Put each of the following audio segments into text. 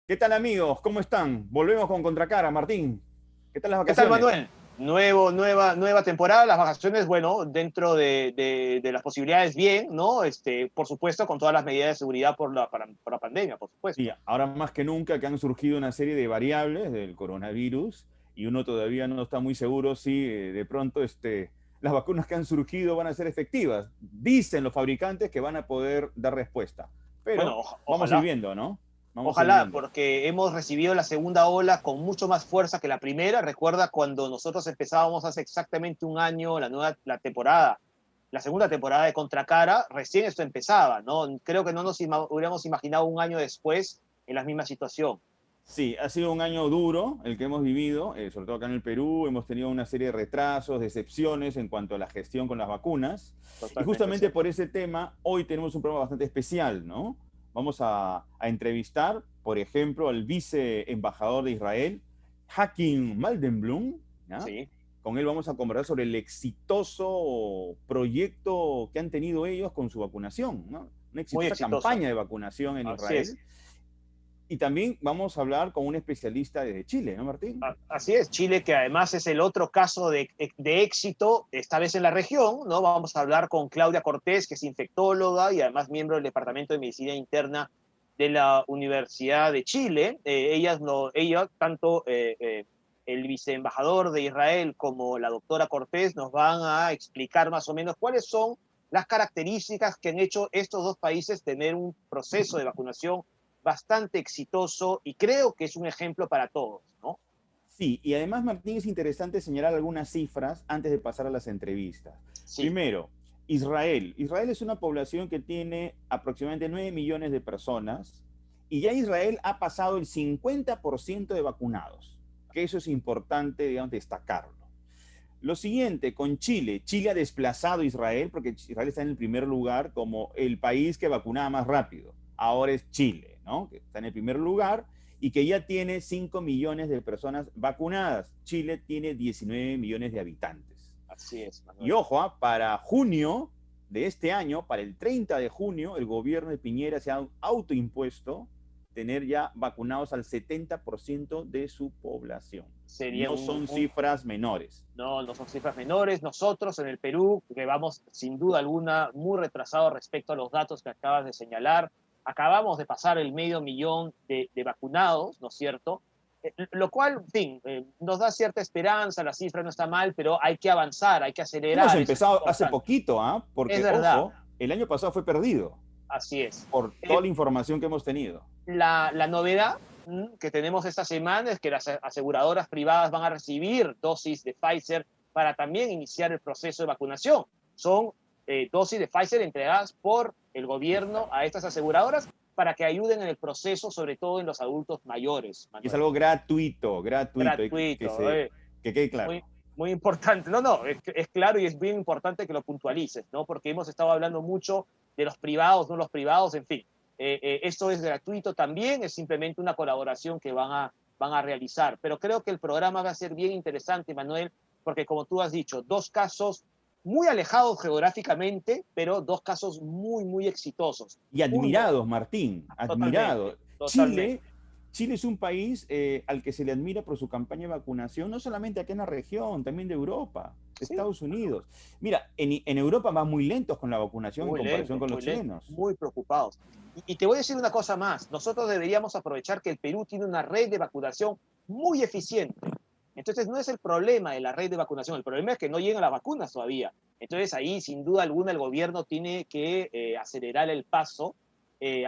¿Qué tal amigos? ¿Cómo están? Volvemos con Contracara, Martín. ¿Qué tal las ¿Qué tal, vacaciones? Manuel? Nueva temporada, las vacaciones, bueno, dentro de las posibilidades, bien, ¿no? Por supuesto, con todas las medidas de seguridad por la pandemia, por Sí, supuesto. ahora más que nunca que han surgido una serie de variables del coronavirus y uno todavía no está muy seguro si de pronto las vacunas que han surgido van a ser efectivas. Dicen los fabricantes que van a poder dar respuesta, pero Bueno, vamos a ir ojalá, viendo, ¿no? Vamos a ir ojalá, viendo. porque hemos recibido la segunda ola con mucho más fuerza que la primera. Recuerda cuando nosotros empezábamos hace exactamente un año la temporada, la segunda temporada de Contracara, recién esto empezaba, ¿no? Creo que no nos hubiéramos imaginado un año después en la misma situación. Sí, ha sido un año duro el que hemos vivido, sobre todo acá en el Perú. Hemos tenido una serie de retrasos, decepciones en cuanto a la gestión con las vacunas. Y Totalmente justamente por cierto. ese tema, hoy tenemos un programa bastante especial, ¿no? Vamos a entrevistar, por ejemplo, al viceembajador de Israel, Hakim Maldenblum, ¿ya? Sí, Con él vamos a conversar sobre el exitoso proyecto que han tenido ellos con su vacunación, ¿no? Una muy exitosa exitoso. campaña de vacunación en Así Israel. es. Y también vamos a hablar con un especialista desde Chile, ¿no, Martín? Así es. Chile, que además es el otro caso de éxito, esta vez en la región, ¿no? Vamos a hablar con Claudia Cortés, que es infectóloga y además miembro del Departamento de Medicina Interna de la Universidad de Chile. Ella tanto el viceembajador de Israel como la doctora Cortés nos van a explicar más o menos cuáles son las características que han hecho estos dos países tener un proceso de vacunación bastante exitoso y creo que es un ejemplo para todos, ¿no? Sí, y además, Martín, es interesante señalar algunas cifras antes de pasar a las entrevistas. Sí, Primero, Israel. Israel es una población que tiene aproximadamente 9 millones de personas y ya Israel ha pasado el 50% de vacunados, que eso es importante, digamos, destacarlo. Lo siguiente, con Chile. Chile ha desplazado a Israel porque Israel está en el primer lugar como el país que vacunaba más rápido. Ahora es Chile, ¿no? Que está en el primer lugar y que ya tiene 5 millones de personas vacunadas. Chile tiene 19 millones de habitantes. así es, Y Manuel. ojo, para junio de este año, para el 30 de junio, el gobierno de Piñera se ha autoimpuesto tener ya vacunados al 70% de su población. Sería No son cifras menores. no, no son cifras menores. Nosotros en el Perú, que vamos sin duda alguna muy retrasados respecto a los datos que acabas de señalar, acabamos de pasar el medio millón de vacunados, ¿no es cierto? Lo cual, en fin, nos da cierta esperanza, la cifra no está mal, pero hay que avanzar, hay que Hemos acelerar, eso es empezado hace importante. poquito, ¿ah? Es Porque, verdad, ojo, el año pasado fue perdido así es. por toda la información que hemos tenido. La novedad que tenemos esta semana es que las aseguradoras privadas van a recibir dosis de Pfizer para también iniciar el proceso de vacunación. Son dosis de Pfizer entregadas por el gobierno a estas aseguradoras para que ayuden en el proceso, sobre todo en los adultos mayores, Y es Manuel. algo gratuito, gratuito, Gratuito, que quede muy, claro. muy importante. No, no, es claro y es bien importante que lo puntualices, ¿no? Porque hemos estado hablando mucho de los privados, no los privados, en fin. Esto es gratuito también, es simplemente una colaboración que van a realizar. Pero creo que el programa va a ser bien interesante, Manuel, porque como tú has dicho, dos casos muy alejados geográficamente, pero dos casos muy, muy exitosos. Y Uno, admirados, Martín, totalmente, admirados. totalmente. Chile es un país al que se le admira por su campaña de vacunación, no solamente aquí en la región, también de Europa, de Sí, Estados Unidos. Mira, en Europa van muy lentos con la vacunación en comparación con los muy lentos, chilenos. muy preocupados. Y te voy a decir una cosa más, nosotros deberíamos aprovechar que el Perú tiene una red de vacunación muy eficiente. Entonces no es el problema de la red de vacunación, el problema es que no llegan las vacunas todavía. Entonces ahí sin duda alguna el gobierno tiene que acelerar el paso.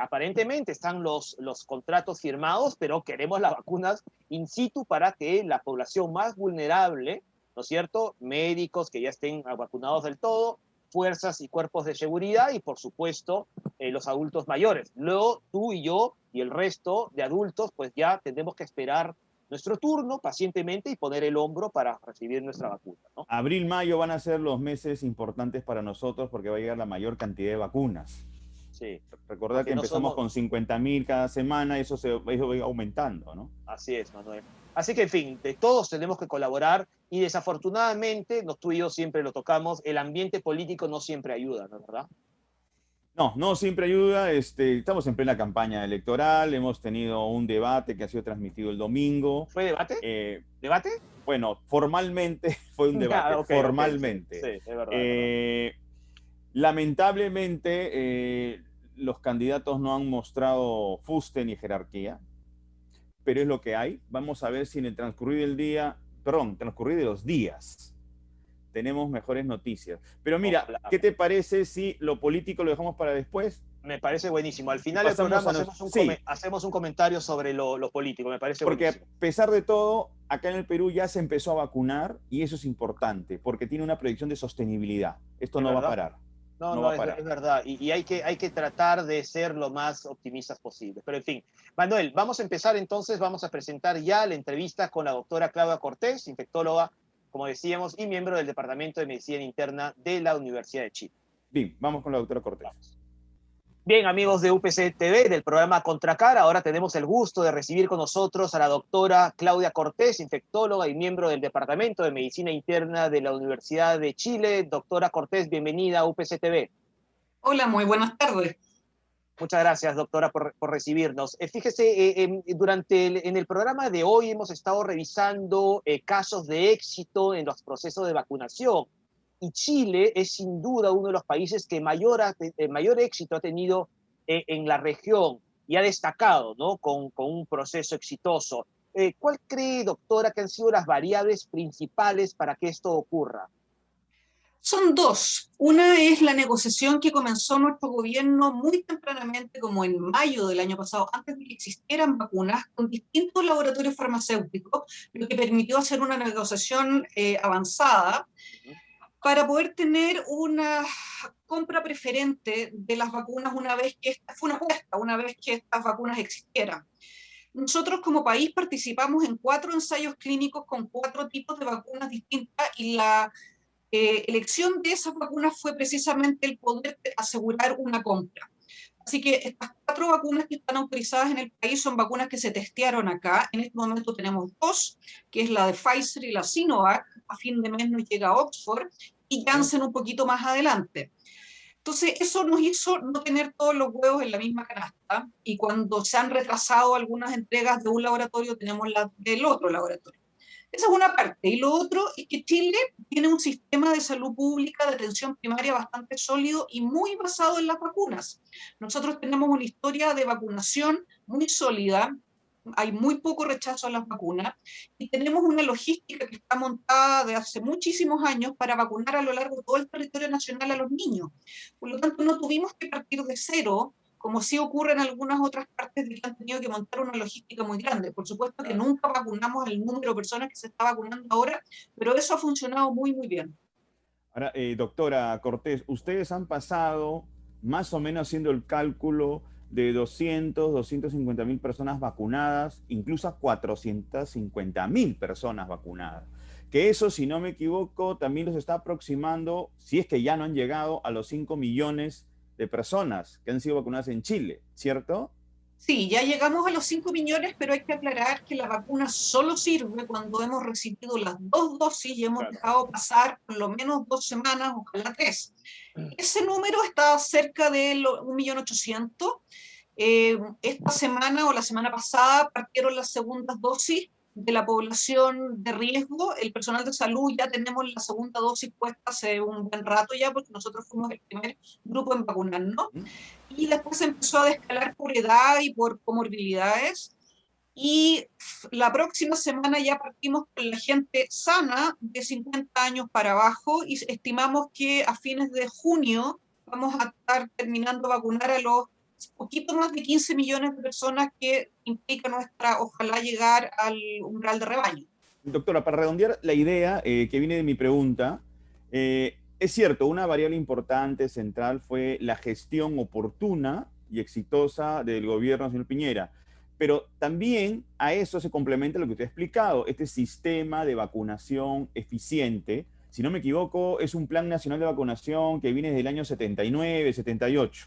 Aparentemente están los contratos firmados, pero queremos las vacunas in situ para que la población más vulnerable, ¿no es cierto? Médicos que ya estén vacunados del todo, fuerzas y cuerpos de seguridad y por supuesto los adultos mayores. Luego tú y yo y el resto de adultos pues ya tendremos que esperar nuestro turno pacientemente y poner el hombro para recibir nuestra vacuna, ¿no? Abril, mayo van a ser los meses importantes para nosotros porque va a llegar la mayor cantidad de vacunas. Sí, Recordar que porque no empezamos somos, con 50.000 cada semana, eso va a ir aumentando, ¿no? así es, Manuel. Así que, en fin, de todos tenemos que colaborar y desafortunadamente, tú y yo siempre lo tocamos, el ambiente político no siempre ayuda, ¿no es verdad? No, no siempre ayuda. Estamos en plena campaña electoral, hemos tenido un debate que ha sido transmitido el domingo. ¿Fue debate? Eh, ¿Debate? bueno, formalmente fue un Ah, debate, ok, ok, sí, sí, formalmente. es verdad, es verdad. Eh, Lamentablemente, los candidatos no han mostrado fuste ni jerarquía, pero es lo que hay. Vamos a ver si en el transcurrir del día, perdón, transcurrir de los días, tenemos mejores noticias. Pero mira, Ojalá. ¿qué te parece si lo político lo dejamos para después Me parece buenísimo. Al y final del pasamos programa a los... hacemos Sí, hacemos un comentario sobre lo político. Me parece porque a buenísimo. pesar de todo, acá en el Perú ya se empezó a vacunar y eso es importante, porque tiene una proyección de sostenibilidad. Esto ¿Es no va a verdad? parar, No, no va no, a parar. es verdad. Y hay que tratar de ser lo más optimistas posible. Pero en fin, Manuel, vamos a empezar entonces, vamos a presentar ya la entrevista con la doctora Claudia Cortés, infectóloga, como decíamos, y miembro del Departamento de Medicina Interna de la Universidad de Chile. Bien, vamos con la doctora Cortés. Vamos. Bien, amigos de UPC TV, del programa Contracara, ahora tenemos el gusto de recibir con nosotros a la doctora Claudia Cortés, infectóloga y miembro del Departamento de Medicina Interna de la Universidad de Chile. Doctora Cortés, bienvenida a UPC TV. Hola, muy buenas tardes. Muchas gracias, doctora, por recibirnos. Fíjese, en el programa de hoy hemos estado revisando casos de éxito en los procesos de vacunación y Chile es sin duda uno de los países que mayor éxito ha tenido en la región y ha destacado, ¿no? Con un proceso exitoso. ¿Cuál cree, doctora, que han sido las variables principales para que esto ocurra? Son dos. Una es la negociación que comenzó nuestro gobierno muy tempranamente, como en mayo del año pasado, antes de que existieran vacunas, con distintos laboratorios farmacéuticos, lo que permitió hacer una negociación avanzada para poder tener una compra preferente de las vacunas una vez que fue una apuesta, una vez que estas vacunas existieran. Nosotros como país participamos en 4 ensayos clínicos con 4 tipos de vacunas distintas y la elección de esas vacunas fue precisamente el poder asegurar una compra. Así que estas 4 vacunas que están autorizadas en el país son vacunas que se testearon acá. En este momento tenemos 2, que es la de Pfizer y la Sinovac. A fin de mes nos llega Oxford y Janssen un poquito más adelante. Entonces, eso nos hizo no tener todos los huevos en la misma canasta y cuando se han retrasado algunas entregas de un laboratorio, tenemos la del otro laboratorio. Esa es una parte. Y lo otro es que Chile tiene un sistema de salud pública de atención primaria bastante sólido y muy basado en las vacunas. Nosotros tenemos una historia de vacunación muy sólida, hay muy poco rechazo a las vacunas y tenemos una logística que está montada de hace muchísimos años para vacunar a lo largo de todo el territorio nacional a los niños. Por lo tanto, no tuvimos que partir de cero, como sí ocurre en algunas otras partes de que han tenido que montar una logística muy grande. Por supuesto que nunca vacunamos el número de personas que se está vacunando ahora, pero eso ha funcionado muy, muy bien. Ahora, doctora Cortés, ustedes han pasado más o menos haciendo el cálculo de 250.000 personas vacunadas, incluso a 450.000 personas vacunadas. Que eso, si no me equivoco, también los está aproximando, si es que ya no han llegado a los 5 millones de personas que han sido vacunadas en Chile, ¿cierto? Sí, ya llegamos a los 5 millones, pero hay que aclarar que la vacuna solo sirve cuando hemos recibido las 2 dosis y hemos dejado pasar por lo menos 2 semanas, ojalá 3. Ese número está cerca de 1.800.000. Esta semana o la semana pasada partieron las segundas dosis de la población de riesgo. El personal de salud ya tenemos la segunda dosis puesta hace un buen rato ya, porque nosotros fuimos el primer grupo en vacunarnos. Y después se empezó a descalar por edad y por comorbilidades. Y la próxima semana ya partimos con la gente sana de 50 años para abajo y estimamos que a fines de junio vamos a estar terminando de vacunar a los poquito más de 15 millones de personas que implica nuestra, ojalá llegar al umbral de rebaño. Doctora, para redondear la idea que viene de mi pregunta, es cierto, una variable importante, central, fue la gestión oportuna y exitosa del gobierno del señor Piñera. Pero también a eso se complementa lo que usted ha explicado, este sistema de vacunación eficiente. Si no me equivoco, es un plan nacional de vacunación que viene desde el año 79, 78.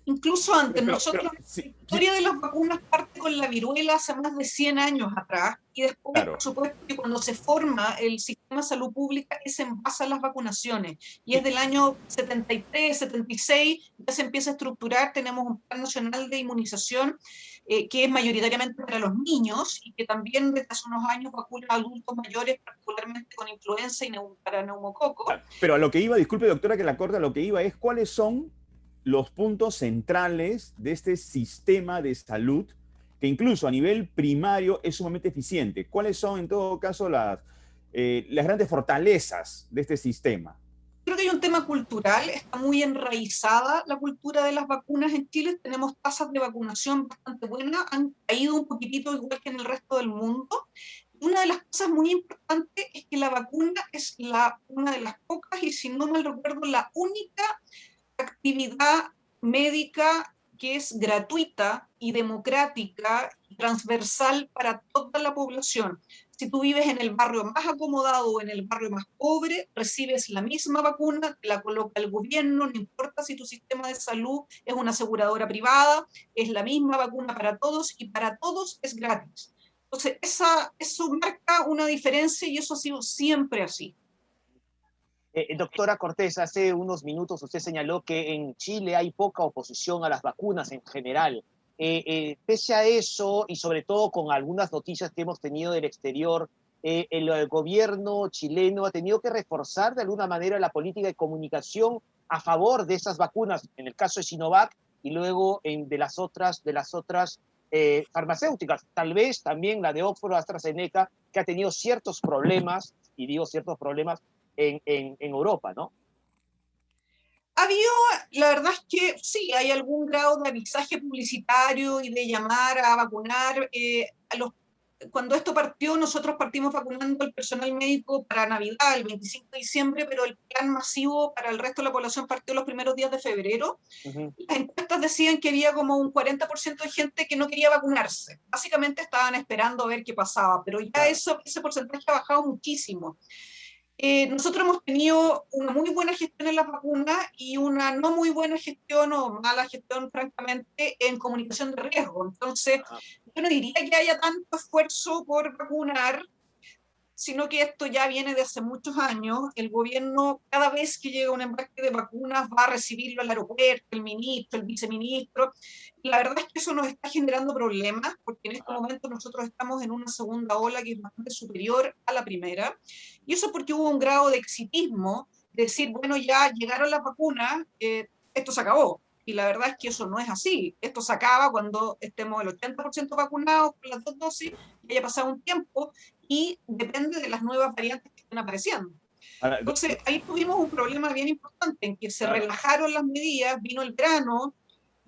Incluso antes, Pero, nosotros, pero, la sí, sí, historia de las vacunas parte con la viruela hace más de 100 años atrás, y después, por claro. supuesto, que cuando se forma el sistema de salud pública es en base a las vacunaciones, y es Y, del año 73, 76, ya se empieza a estructurar, tenemos un plan nacional de inmunización que es mayoritariamente para los niños, y que también desde hace unos años vacuna a adultos mayores, particularmente con influenza y para neumococo. pero a lo que iba, disculpe doctora que la corta, a lo que iba es cuáles son los puntos centrales de este sistema de salud que incluso a nivel primario es sumamente eficiente. ¿Cuáles son en todo caso las grandes fortalezas de este sistema? Creo que hay un tema cultural, está muy enraizada la cultura de las vacunas en Chile, tenemos tasas de vacunación bastante buenas, han caído un poquitito igual que en el resto del mundo. Una de las cosas muy importantes es que la vacuna es una de las pocas, y si no mal recuerdo, la única actividad médica que es gratuita y democrática y transversal para toda la población. Si tú vives en el barrio más acomodado o en el barrio más pobre, recibes la misma vacuna, te la coloca el gobierno, no importa si tu sistema de salud es una aseguradora privada, es la misma vacuna para todos y para todos es gratis. Entonces, eso marca una diferencia y eso ha sido siempre así. Doctora Cortés, hace unos minutos usted señaló que en Chile hay poca oposición a las vacunas en general. Pese a eso, y sobre todo con algunas noticias que hemos tenido del exterior, el gobierno chileno ha tenido que reforzar de alguna manera la política de comunicación a favor de esas vacunas, en el caso de Sinovac y luego de las otras farmacéuticas. Tal vez también la de Oxford AstraZeneca, que ha tenido ciertos problemas, y digo ciertos problemas, en Europa, ¿no? Ha habido, la verdad es que sí, hay algún grado de avisaje publicitario y de llamar a vacunar. Cuando esto partió, nosotros partimos vacunando al personal médico para Navidad, el 25 de diciembre, pero el plan masivo para el resto de la población partió los primeros días de febrero. Uh -huh. Las encuestas decían que había como un 40% de gente que no quería vacunarse. Básicamente estaban esperando a ver qué pasaba, pero ya Claro. ese porcentaje ha bajado muchísimo. Nosotros hemos tenido una muy buena gestión en las vacunas y una no muy buena gestión o mala gestión, francamente, en comunicación de riesgo. Entonces, yo no diría que haya tanto esfuerzo por vacunar, sino que esto ya viene de hace muchos años. El gobierno, cada vez que llega un embarque de vacunas, va a recibirlo al aeropuerto, el ministro, el viceministro. Y la verdad es que eso nos está generando problemas, porque en este momento nosotros estamos en una segunda ola que es bastante superior a la primera. Y eso porque hubo un grado de exitismo, de decir, bueno, ya llegaron las vacunas, esto se acabó. Y la verdad es que eso no es así. Esto se acaba cuando estemos el 80% vacunados con las 2 dosis, haya pasado un tiempo, y depende de las nuevas variantes que estén apareciendo. Ahora, Entonces, ahí tuvimos un problema bien importante, en que se claro. relajaron las medidas, vino el verano,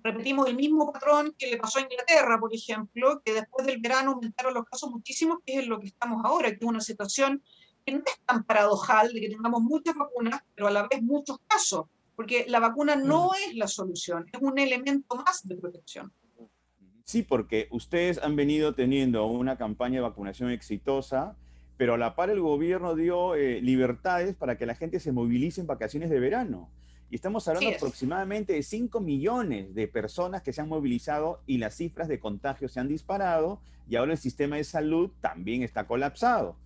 repetimos el mismo patrón que le pasó a Inglaterra, por ejemplo, que después del verano aumentaron los casos muchísimos, que es en lo que estamos ahora, que es una situación que no es tan paradojal, de que tengamos muchas vacunas, pero a la vez muchos casos, porque la vacuna no es la solución, es un elemento más de protección. Sí, porque ustedes han venido teniendo una campaña de vacunación exitosa, pero a la par el gobierno dio libertades para que la gente se movilice en vacaciones de verano. Y estamos hablando aproximadamente de 5 millones de personas que se han movilizado y las cifras de contagio se han disparado y ahora el sistema de salud también está colapsado.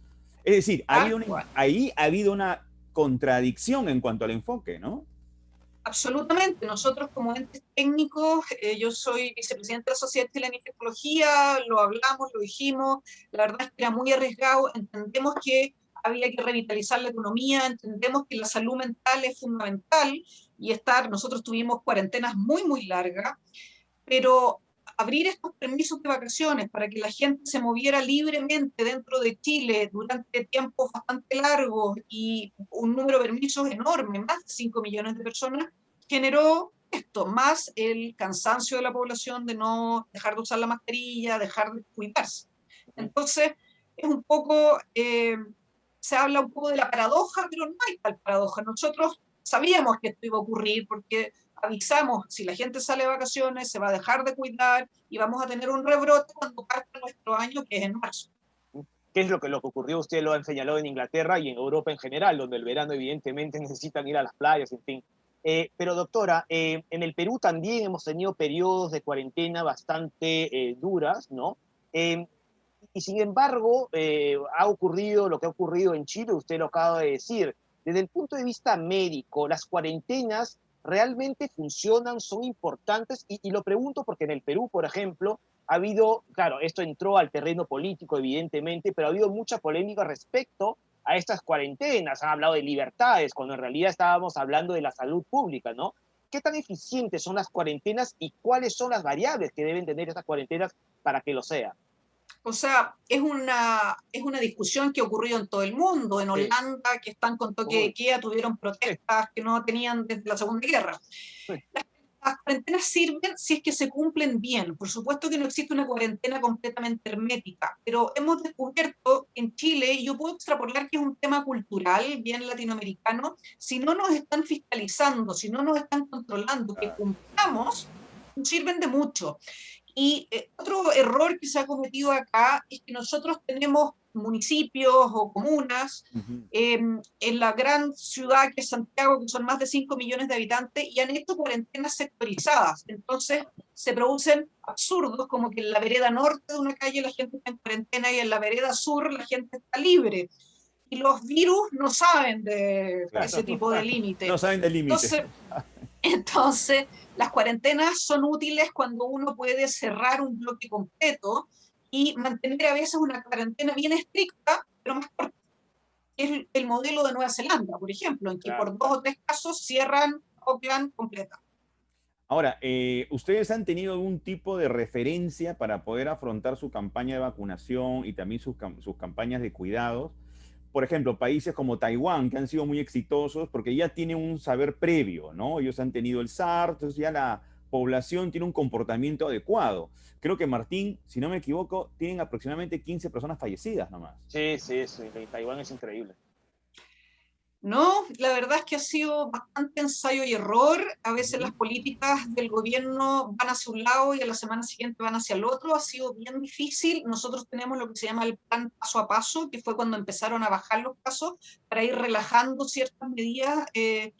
Es decir, ahí ha habido una contradicción en cuanto al enfoque, ¿no? Absolutamente. Nosotros como entes técnicos, yo soy vicepresidente de la Sociedad Chilena de Infectología, lo hablamos, lo dijimos, la verdad es que era muy arriesgado, entendemos que había que revitalizar la economía, entendemos que la salud mental es fundamental y nosotros tuvimos cuarentenas muy, muy largas, pero abrir estos permisos de vacaciones para que la gente se moviera libremente dentro de Chile durante tiempos bastante largos y un número de permisos enorme, más de 5 millones de personas, generó esto, más el cansancio de la población de no dejar de usar la mascarilla, dejar de cuidarse. Entonces, es un poco, se habla un poco de la paradoja, pero no hay tal paradoja. Nosotros sabíamos que esto iba a ocurrir porque avisamos, si la gente sale de vacaciones, se va a dejar de cuidar y vamos a tener un rebrote cuando parte nuestro año, que es en marzo. ¿Qué es lo que ocurrió? Usted lo ha señalado en Inglaterra y en Europa en general, donde el verano evidentemente necesitan ir a las playas, en fin. Pero doctora, en el Perú también hemos tenido periodos de cuarentena bastante duras, ¿no? Eh, y sin embargo, ha ocurrido lo que ha ocurrido en Chile, usted lo acaba de decir. Desde el punto de vista médico, las cuarentenas realmente funcionan, son importantes, y lo pregunto porque en el Perú, por ejemplo, ha habido, claro, esto entró al terreno político, evidentemente, pero ha habido mucha polémica respecto a estas cuarentenas. Han hablado de libertades, cuando en realidad estábamos hablando de la salud pública, ¿no? ¿Qué tan eficientes son las cuarentenas y cuáles son las variables que deben tener estas cuarentenas para que lo sea? O sea, es una discusión que ha ocurrido en todo el mundo. En Sí. Holanda, que están con toque de Uy, queda, tuvieron protestas que no tenían desde la Segunda Guerra. sí. Las cuarentenas sirven si es que se cumplen bien. Por supuesto que no existe una cuarentena completamente hermética, pero hemos descubierto en Chile, y yo puedo extrapolar que es un tema cultural, bien latinoamericano, si no nos están fiscalizando, si no nos están controlando, que cumplamos, nos sirven de mucho. Y otro error que se ha cometido acá es que nosotros tenemos municipios o comunas Ujú. en la gran ciudad que es Santiago, que son más de 5 millones de habitantes, y han hecho cuarentenas sectorizadas. Entonces se producen absurdos como que en la vereda norte de una calle la gente está en cuarentena y en la vereda sur la gente está libre. Y los virus no saben de Claro. ese tipo de límite. No saben del límite. Entonces, entonces, las cuarentenas son útiles cuando uno puede cerrar un bloque completo y mantener a veces una cuarentena bien estricta, pero más corta. Es el modelo de Nueva Zelanda, por ejemplo, en que Claro. por 2 o 3 casos cierran Auckland completa. Ahora, ¿ustedes han tenido algún tipo de referencia para poder afrontar su campaña de vacunación y también sus campañas de cuidados? Por ejemplo, países como Taiwán, que han sido muy exitosos porque ya tienen un saber previo, ¿no? Ellos han tenido el SARS, entonces ya la población tiene un comportamiento adecuado. Creo que Martín, si no me equivoco, tienen aproximadamente 15 personas fallecidas nomás. Sí, sí, sí. Taiwán es increíble. No, la verdad es que ha sido bastante ensayo y error. A veces Ujú. las políticas del gobierno van hacia un lado y a la semana siguiente van hacia el otro. Ha sido bien difícil. Nosotros tenemos lo que se llama el plan paso a paso, que fue cuando empezaron a bajar los casos para ir relajando ciertas medidas de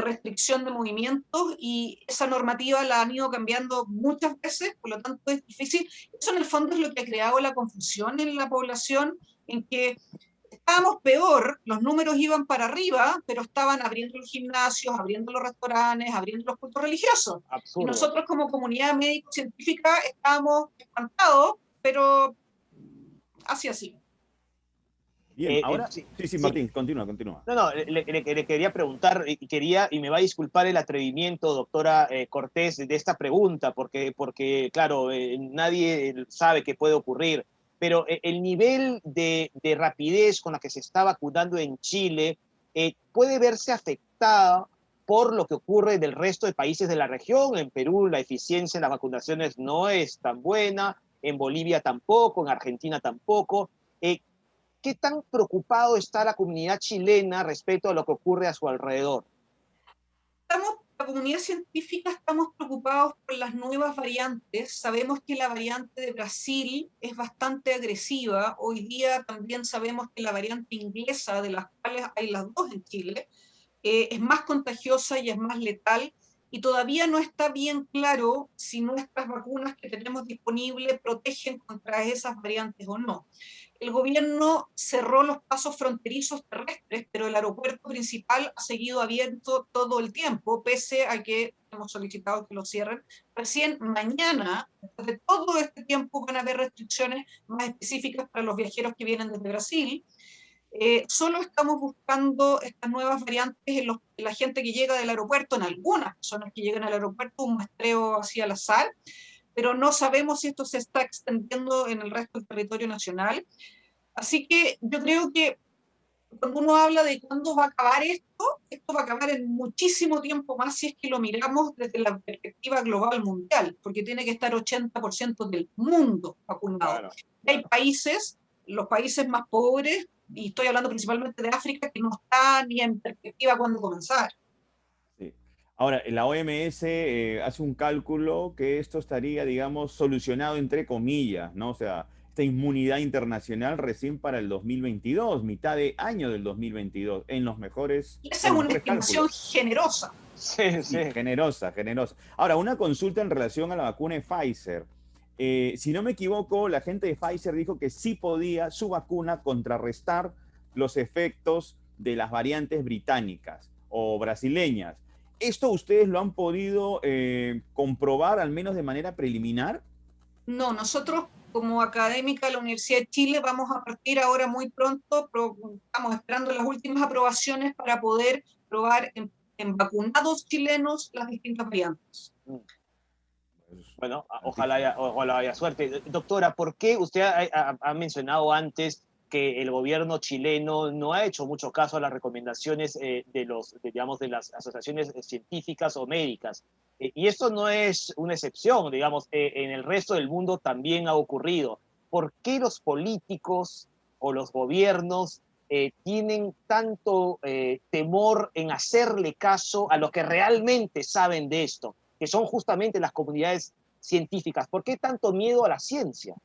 restricción de movimientos, y esa normativa la han ido cambiando muchas veces, por lo tanto es difícil. Eso en el fondo es lo que ha creado la confusión en la población, en que estábamos peor, los números iban para arriba, pero estaban abriendo los gimnasios, abriendo los restaurantes, abriendo los cultos religiosos. Y Absurdo. nosotros como comunidad médico-científica estábamos espantados, pero así así. Bien, ahora, Sí, sí, sí, sí. Martín, continúa, continúa. No, no, le quería preguntar y me va a disculpar el atrevimiento, doctora Cortés, de esta pregunta, porque claro, nadie sabe qué puede ocurrir, pero el nivel de rapidez con la que se está vacunando en Chile puede verse afectada por lo que ocurre del resto de países de la región. En Perú la eficiencia en las vacunaciones no es tan buena, en Bolivia tampoco, en Argentina tampoco. Eh, ¿Qué tan preocupado está la comunidad chilena respecto a lo que ocurre a su alrededor? La comunidad científica estamos preocupados por las nuevas variantes. Sabemos que la variante de Brasil es bastante agresiva. Hoy día también sabemos que la variante inglesa, de las cuales hay las dos en Chile, es más contagiosa y es más letal. Y todavía no está bien claro si nuestras vacunas que tenemos disponibles protegen contra esas variantes o no. El gobierno cerró los pasos fronterizos terrestres, pero el aeropuerto principal ha seguido abierto todo el tiempo, pese a que hemos solicitado que lo cierren. Recién mañana, después de todo este tiempo, van a haber restricciones más específicas para los viajeros que vienen desde Brasil. Solo estamos buscando estas nuevas variantes en la gente que llega del aeropuerto, en algunas personas que llegan al aeropuerto, un muestreo así al azar, pero no sabemos si esto se está extendiendo en el resto del territorio nacional. Así que yo creo que cuando uno habla de cuándo va a acabar esto, esto va a acabar en muchísimo tiempo más si es que lo miramos desde la perspectiva global mundial, porque tiene que estar 80% del mundo vacunado. Claro, Hay claro. países, los países más pobres, y estoy hablando principalmente de África, que no está ni en perspectiva cuándo comenzar. Sí. Ahora, la OMS hace un cálculo que esto estaría, digamos, solucionado entre comillas, ¿no? O sea, esta inmunidad internacional recién para el 2022, mitad de año del 2022, en los mejores, Y esa es una estimación cálculos. generosa. Sí, Sí, sí. generosa, generosa. Ahora, una consulta en relación a la vacuna de Pfizer. Si no me equivoco, la gente de Pfizer dijo que sí podía su vacuna contrarrestar los efectos de las variantes británicas o brasileñas. ¿Esto ustedes lo han podido comprobar, al menos de manera preliminar? No, nosotros como académica de la Universidad de Chile vamos a partir ahora muy pronto, estamos esperando las últimas aprobaciones para poder probar en vacunados chilenos las distintas variantes. Bueno, ojalá haya suerte. Doctora, ¿por qué usted ha mencionado antes que el gobierno chileno no ha hecho mucho caso a las recomendaciones digamos, de las asociaciones científicas o médicas? Y esto no es una excepción, digamos, en el resto del mundo también ha ocurrido. ¿Por qué los políticos o los gobiernos tienen tanto temor en hacerle caso a los que realmente saben de esto, que son justamente las comunidades científicas? ¿Por qué tanto miedo a la ciencia?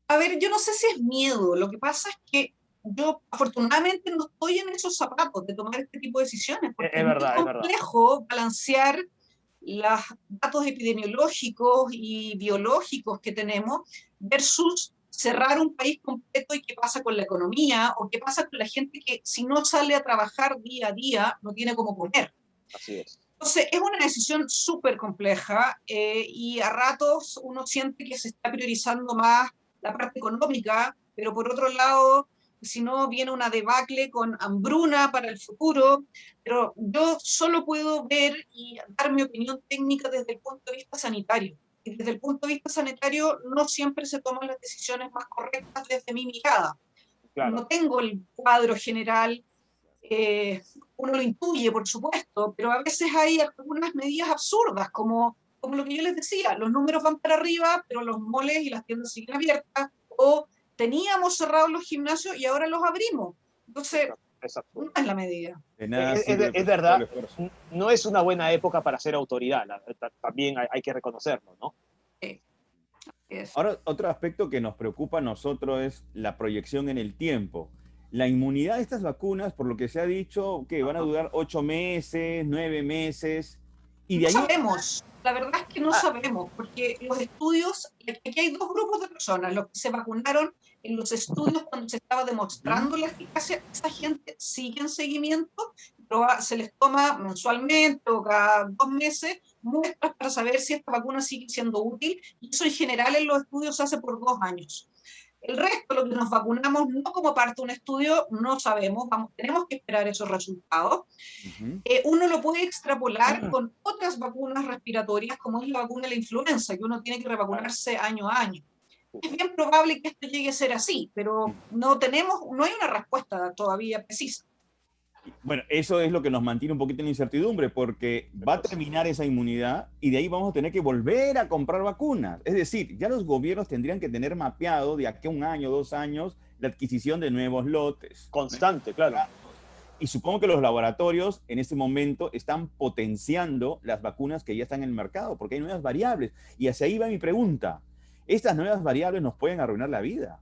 A ver, yo no sé si es miedo, lo que pasa es que yo afortunadamente no estoy en esos zapatos de tomar este tipo de decisiones, porque Es es muy verdad, es verdad. complejo balancear los datos epidemiológicos y biológicos que tenemos versus cerrar un país completo y qué pasa con la economía o qué pasa con la gente que si no sale a trabajar día a día no tiene cómo comer. Así es. Entonces, es una decisión súper compleja y a ratos uno siente que se está priorizando más la parte económica, pero por otro lado, si no, viene una debacle con hambruna para el futuro. Pero yo solo puedo ver y dar mi opinión técnica desde el punto de vista sanitario. Y desde el punto de vista sanitario, no siempre se toman las decisiones más correctas desde mi mirada. Claro. No tengo el cuadro general. Uno lo intuye, por supuesto, pero a veces hay algunas medidas absurdas, como lo que yo les decía, los números van para arriba, pero los moles y las tiendas siguen abiertas, o teníamos cerrados los gimnasios y ahora los abrimos. Entonces, no es la medida. De nada sirve Es pues, todo el verdad, esfuerzo. no es una buena época para ser autoridad, también hay que reconocerlo, ¿no? Ahora, otro aspecto que nos preocupa a nosotros es la proyección en el tiempo. La inmunidad de estas vacunas, por lo que se ha dicho, que van a durar 8 meses, 9 meses, y de No ahí... sabemos, la verdad es que no Ah, sabemos, porque los estudios, aquí hay dos grupos de personas, los que se vacunaron en los estudios cuando se estaba demostrando la eficacia, esa gente sigue en seguimiento, pero se les toma mensualmente o cada 2 meses muestras para saber si esta vacuna sigue siendo útil, y eso en general en los estudios se hace por 2 años. El resto, lo que nos vacunamos no como parte de un estudio, no sabemos, tenemos que esperar esos resultados. Uno lo puede extrapolar con otras vacunas respiratorias, como es la vacuna de la influenza, que uno tiene que revacunarse año a año. Es bien probable que esto llegue a ser así, pero no hay una respuesta todavía precisa. Bueno, eso es lo que nos mantiene un poquito en la incertidumbre, porque va a terminar esa inmunidad y de ahí vamos a tener que volver a comprar vacunas. Es decir, ya los gobiernos tendrían que tener mapeado de aquí a 1 año, 2 años, la adquisición de nuevos lotes. Constante, claro. Y supongo que los laboratorios en este momento están potenciando las vacunas que ya están en el mercado, porque hay nuevas variables. Y hacia ahí va mi pregunta. ¿Estas nuevas variables nos pueden arruinar la vida?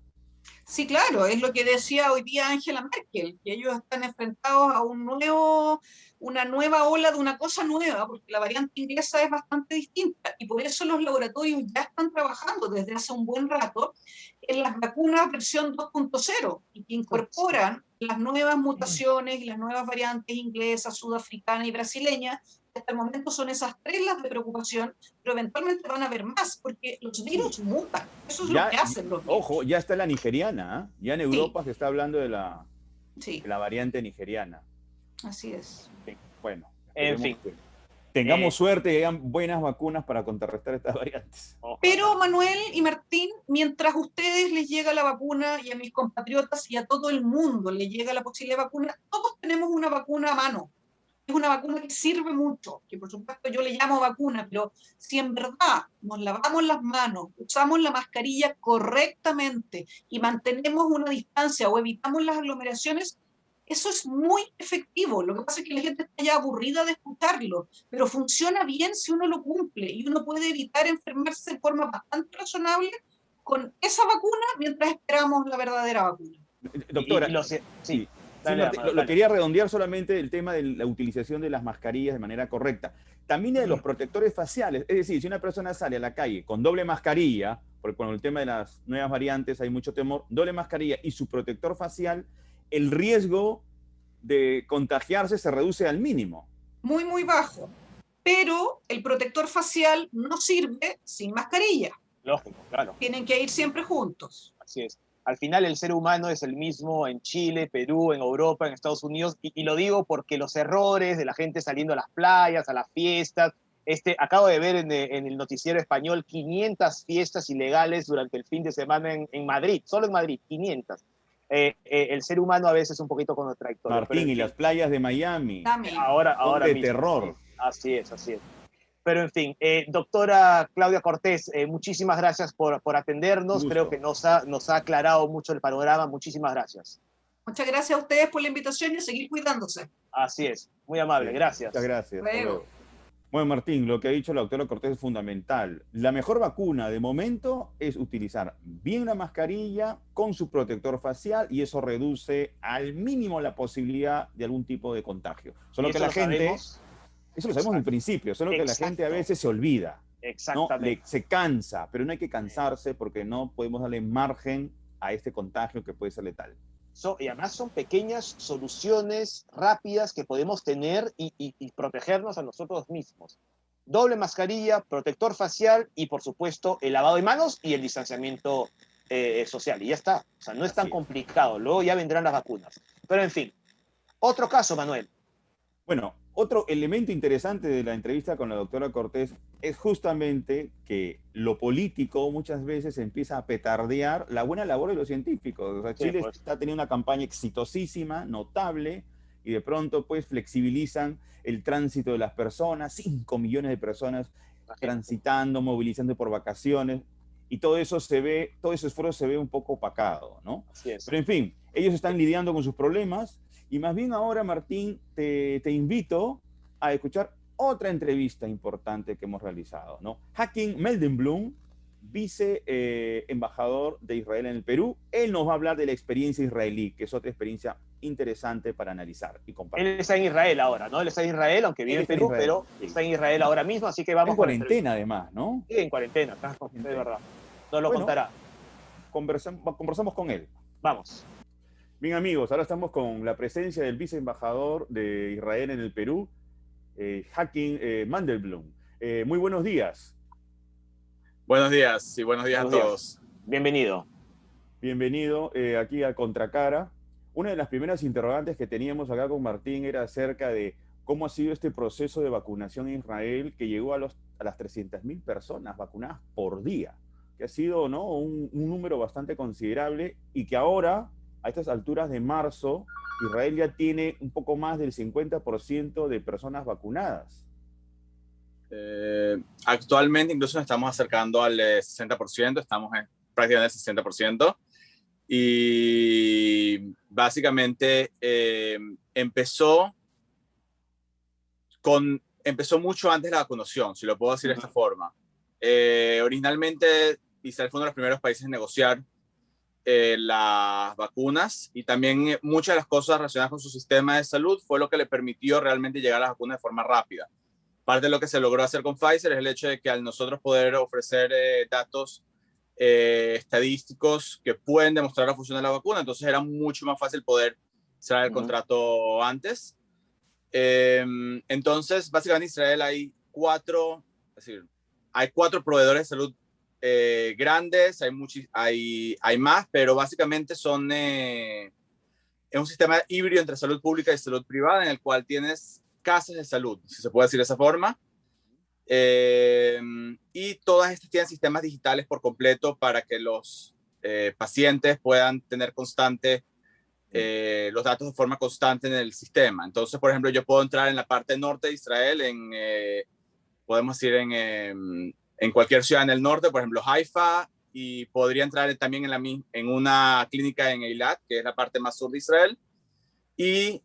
Sí, claro, es lo que decía hoy día Angela Merkel, que ellos están enfrentados a una nueva ola de una cosa nueva, porque la variante inglesa es bastante distinta, y por eso los laboratorios ya están trabajando desde hace un buen rato en las vacunas versión 2.0, y que incorporan las nuevas mutaciones y las nuevas variantes inglesas, sudafricanas y brasileñas. Hasta el momento son esas 3 las de preocupación, pero eventualmente van a haber más, porque los virus mutan. Eso es lo que hacen los virus. Ojo, ya está la nigeriana, ¿eh? Ya en Europa se está hablando de la variante nigeriana. Así es. Bueno, en fin. Tengamos suerte y hayan buenas vacunas para contrarrestar estas variantes. Pero Manuel y Martín, mientras a ustedes les llega la vacuna y a mis compatriotas y a todo el mundo les llega la posible vacuna, todos tenemos una vacuna a mano. Es una vacuna que sirve mucho, que por supuesto yo le llamo vacuna, pero si en verdad nos lavamos las manos, usamos la mascarilla correctamente y mantenemos una distancia o evitamos las aglomeraciones, eso es muy efectivo. Lo que pasa es que la gente está ya aburrida de escucharlo, pero funciona bien si uno lo cumple y uno puede evitar enfermarse de forma bastante razonable con esa vacuna mientras esperamos la verdadera vacuna. Doctora, sí. Dale, lo quería redondear solamente el tema de la utilización de las mascarillas de manera correcta. También de los protectores faciales. Es decir, si una persona sale a la calle con doble mascarilla, porque con el tema de las nuevas variantes hay mucho temor, doble mascarilla y su protector facial, el riesgo de contagiarse se reduce al mínimo. Muy, muy bajo. Pero el protector facial no sirve sin mascarilla. Lógico, claro. Tienen que ir siempre juntos. Así es. Al final el ser humano es el mismo en Chile, Perú, en Europa, en Estados Unidos, y lo digo porque los errores de la gente saliendo a las playas, a las fiestas, acabo de ver en el noticiero español 500 fiestas ilegales durante el fin de semana en Madrid, solo en Madrid, 500. El ser humano a veces es un poquito contradictorio. Martín, y las playas de Miami. Ahora de mismo, terror. Sí. Así es. Pero en fin, doctora Claudia Cortés, muchísimas gracias por atendernos. Gusto. Creo que nos ha aclarado mucho el panorama. Muchísimas gracias. Muchas gracias a ustedes por la invitación y a seguir cuidándose. Así es, muy amable, gracias. Muchas gracias. Luego. Bueno, Martín, lo que ha dicho la doctora Cortés es fundamental. La mejor vacuna de momento es utilizar bien la mascarilla con su protector facial y eso reduce al mínimo la posibilidad de algún tipo de contagio. Solo que la gente... Eso lo sabemos en principio, solo que la gente a veces se olvida. Exactamente. ¿no? Se cansa, pero no hay que cansarse porque no podemos darle margen a este contagio que puede ser letal. Y además son pequeñas soluciones rápidas que podemos tener y protegernos a nosotros mismos. Doble mascarilla, protector facial y, por supuesto, el lavado de manos y el distanciamiento social. Y ya está. O sea, no es tan complicado. Luego ya vendrán las vacunas. Pero, en fin. Otro caso, Manuel. Bueno, otro elemento interesante de la entrevista con la doctora Cortés es justamente que lo político muchas veces empieza a petardear la buena labor de los científicos. O sea, Chile está teniendo una campaña exitosísima, notable, y de pronto pues flexibilizan el tránsito de las personas, 5 millones de personas transitando, movilizando por vacaciones, y todo eso todo ese esfuerzo se ve un poco opacado, ¿no? Así es. Pero en fin, ellos están lidiando con sus problemas. Y más bien ahora, Martín, te invito a escuchar otra entrevista importante que hemos realizado, ¿no? Hakim Meldenblum, vice embajador de Israel en el Perú, él nos va a hablar de la experiencia israelí, que es otra experiencia interesante para analizar y compartir. Él está en Israel ahora, ¿no? Él está en Israel, aunque vive en Perú, pero está en Israel ahora mismo, así que vamos en cuarentena además, ¿no? Sí, en cuarentena, de verdad. Nos lo contará. Conversamos con él. Vamos. Bien, amigos, ahora estamos con la presencia del viceembajador de Israel en el Perú, Hakim Meldenblum. Muy buenos días. Buenos días y buenos días a todos. Bienvenido. Bienvenido aquí a Contracara. Una de las primeras interrogantes que teníamos acá con Martín era acerca de cómo ha sido este proceso de vacunación en Israel que llegó a las 300.000 personas vacunadas por día, que ha sido, ¿no?, un número bastante considerable y que ahora, a estas alturas de marzo, Israel ya tiene un poco más del 50% de personas vacunadas. Actualmente incluso nos estamos acercando al 60%, estamos en prácticamente el 60%. Y básicamente empezó mucho antes de la vacunación, si lo puedo decir de esta forma. Originalmente Israel fue uno de los primeros países en negociar las vacunas y también muchas de las cosas relacionadas con su sistema de salud fue lo que le permitió realmente llegar a las vacunas de forma rápida. Parte de lo que se logró hacer con Pfizer es el hecho de que al nosotros poder ofrecer datos estadísticos que pueden demostrar la función de la vacuna, entonces era mucho más fácil poder cerrar el contrato antes. Entonces, básicamente en Israel hay cuatro proveedores de salud grandes, hay más, pero básicamente es un sistema híbrido entre salud pública y salud privada en el cual tienes casas de salud, si se puede decir de esa forma, y todas estas tienen sistemas digitales por completo para que los pacientes puedan tener los datos de forma constante en el sistema. Entonces, por ejemplo, yo puedo entrar en la parte norte de Israel, podemos decir en cualquier ciudad en el norte, por ejemplo, Haifa, y podría entrar también en una clínica en Eilat, que es la parte más sur de Israel, y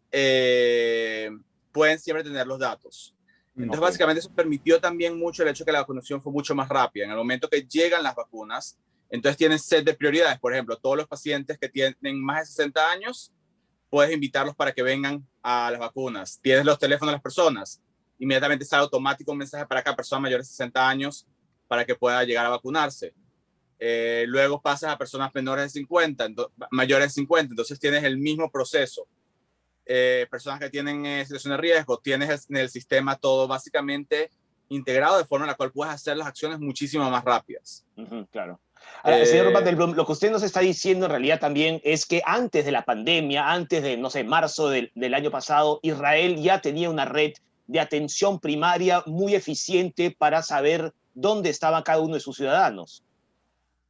pueden siempre tener los datos. Entonces, básicamente eso permitió también mucho el hecho de que la vacunación fue mucho más rápida. En el momento que llegan las vacunas, Entonces tienen set de prioridades. Por ejemplo, todos los pacientes que tienen más de 60 años, puedes invitarlos para que vengan a las vacunas. Tienes los teléfonos de las personas. Inmediatamente sale automático un mensaje para cada persona mayor de 60 años para que pueda llegar a vacunarse. Luego pasas a personas menores de 50, mayores de 50. Entonces tienes el mismo proceso. Personas que tienen situación de riesgo, tienes en el sistema todo básicamente integrado de forma en la cual puedes hacer las acciones muchísimo más rápidas. Claro. Ahora, señor Mandelblum, lo que usted nos está diciendo en realidad también es que antes de la pandemia, antes de, no sé, marzo del año pasado, Israel ya tenía una red de atención primaria muy eficiente para saber dónde estaba cada uno de sus ciudadanos.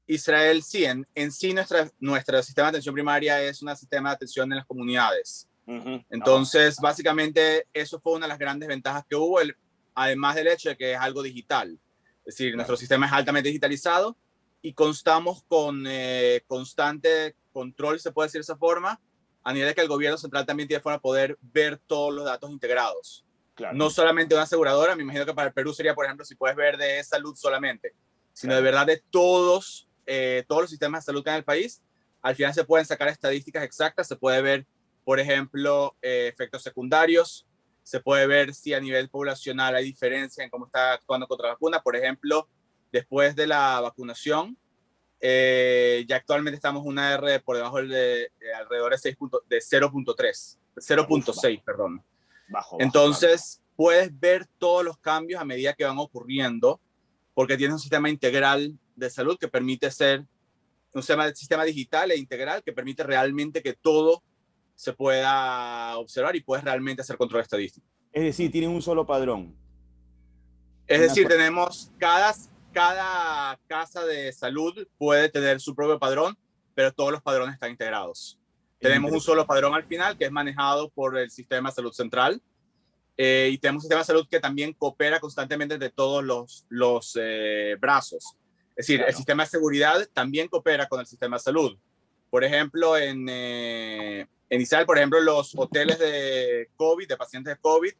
Israel, sí, en sí nuestro sistema de atención primaria es un sistema de atención en las comunidades. Entonces, básicamente, eso fue una de las grandes ventajas que hubo, además del hecho de que es algo digital. Es decir, nuestro sistema es altamente digitalizado y constamos con constante control, se puede decir de esa forma, a nivel de que el gobierno central también tiene forma de poder ver todos los datos integrados. Claro. No solamente una aseguradora, me imagino que para el Perú sería, por ejemplo, si puedes ver de salud solamente, sino de verdad de todos los sistemas de salud que hay en el país. Al final se pueden sacar estadísticas exactas, se puede ver, por ejemplo, efectos secundarios, se puede ver si a nivel poblacional hay diferencia en cómo está actuando contra la vacuna. Por ejemplo, después de la vacunación, ya actualmente estamos una R por debajo de alrededor de 0.6, perdón. Bajo, entonces, puedes ver todos los cambios a medida que van ocurriendo, porque tienes un sistema integral de salud que permite ser un sistema digital e integral que permite realmente que todo se pueda observar y puedes realmente hacer control estadístico. Es decir, tienen un solo padrón. Es decir, tenemos cada casa de salud puede tener su propio padrón, pero todos los padrones están integrados. Tenemos un solo padrón al final que es manejado por el sistema de salud central y tenemos un sistema de salud que también coopera constantemente de todos los brazos. Es decir, el sistema de seguridad también coopera con el sistema de salud. Por ejemplo, en Israel, por ejemplo, los hoteles de COVID, de pacientes de COVID,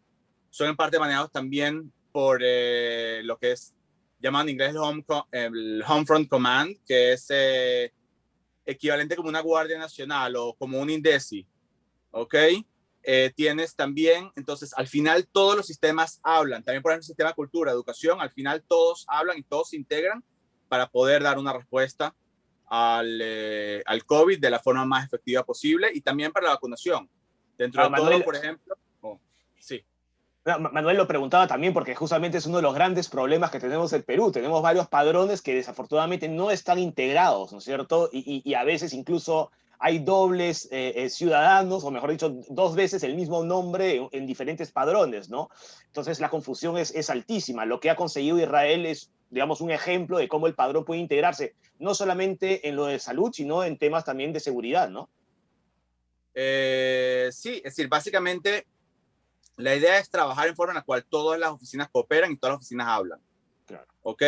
son en parte manejados también por lo que es llamado en inglés el Homefront Command, que es equivalente como una Guardia Nacional o como un INDECI, ¿ok? Tienes también, entonces, al final todos los sistemas hablan, también por ejemplo el sistema de cultura, educación, al final todos hablan y todos se integran para poder dar una respuesta al COVID de la forma más efectiva posible y también para la vacunación. Dentro de Manuel, todo, por ejemplo, sí. Manuel lo preguntaba también porque justamente es uno de los grandes problemas que tenemos en Perú. Tenemos varios padrones que desafortunadamente no están integrados, ¿no es cierto? Y a veces incluso hay dobles ciudadanos, o mejor dicho, dos veces el mismo nombre en diferentes padrones, ¿no? Entonces la confusión es altísima. Lo que ha conseguido Israel es, digamos, un ejemplo de cómo el padrón puede integrarse, no solamente en lo de salud, sino en temas también de seguridad, ¿no? Sí, es decir, básicamente la idea es trabajar en forma en la cual todas las oficinas cooperan y todas las oficinas hablan. Claro. ¿Ok?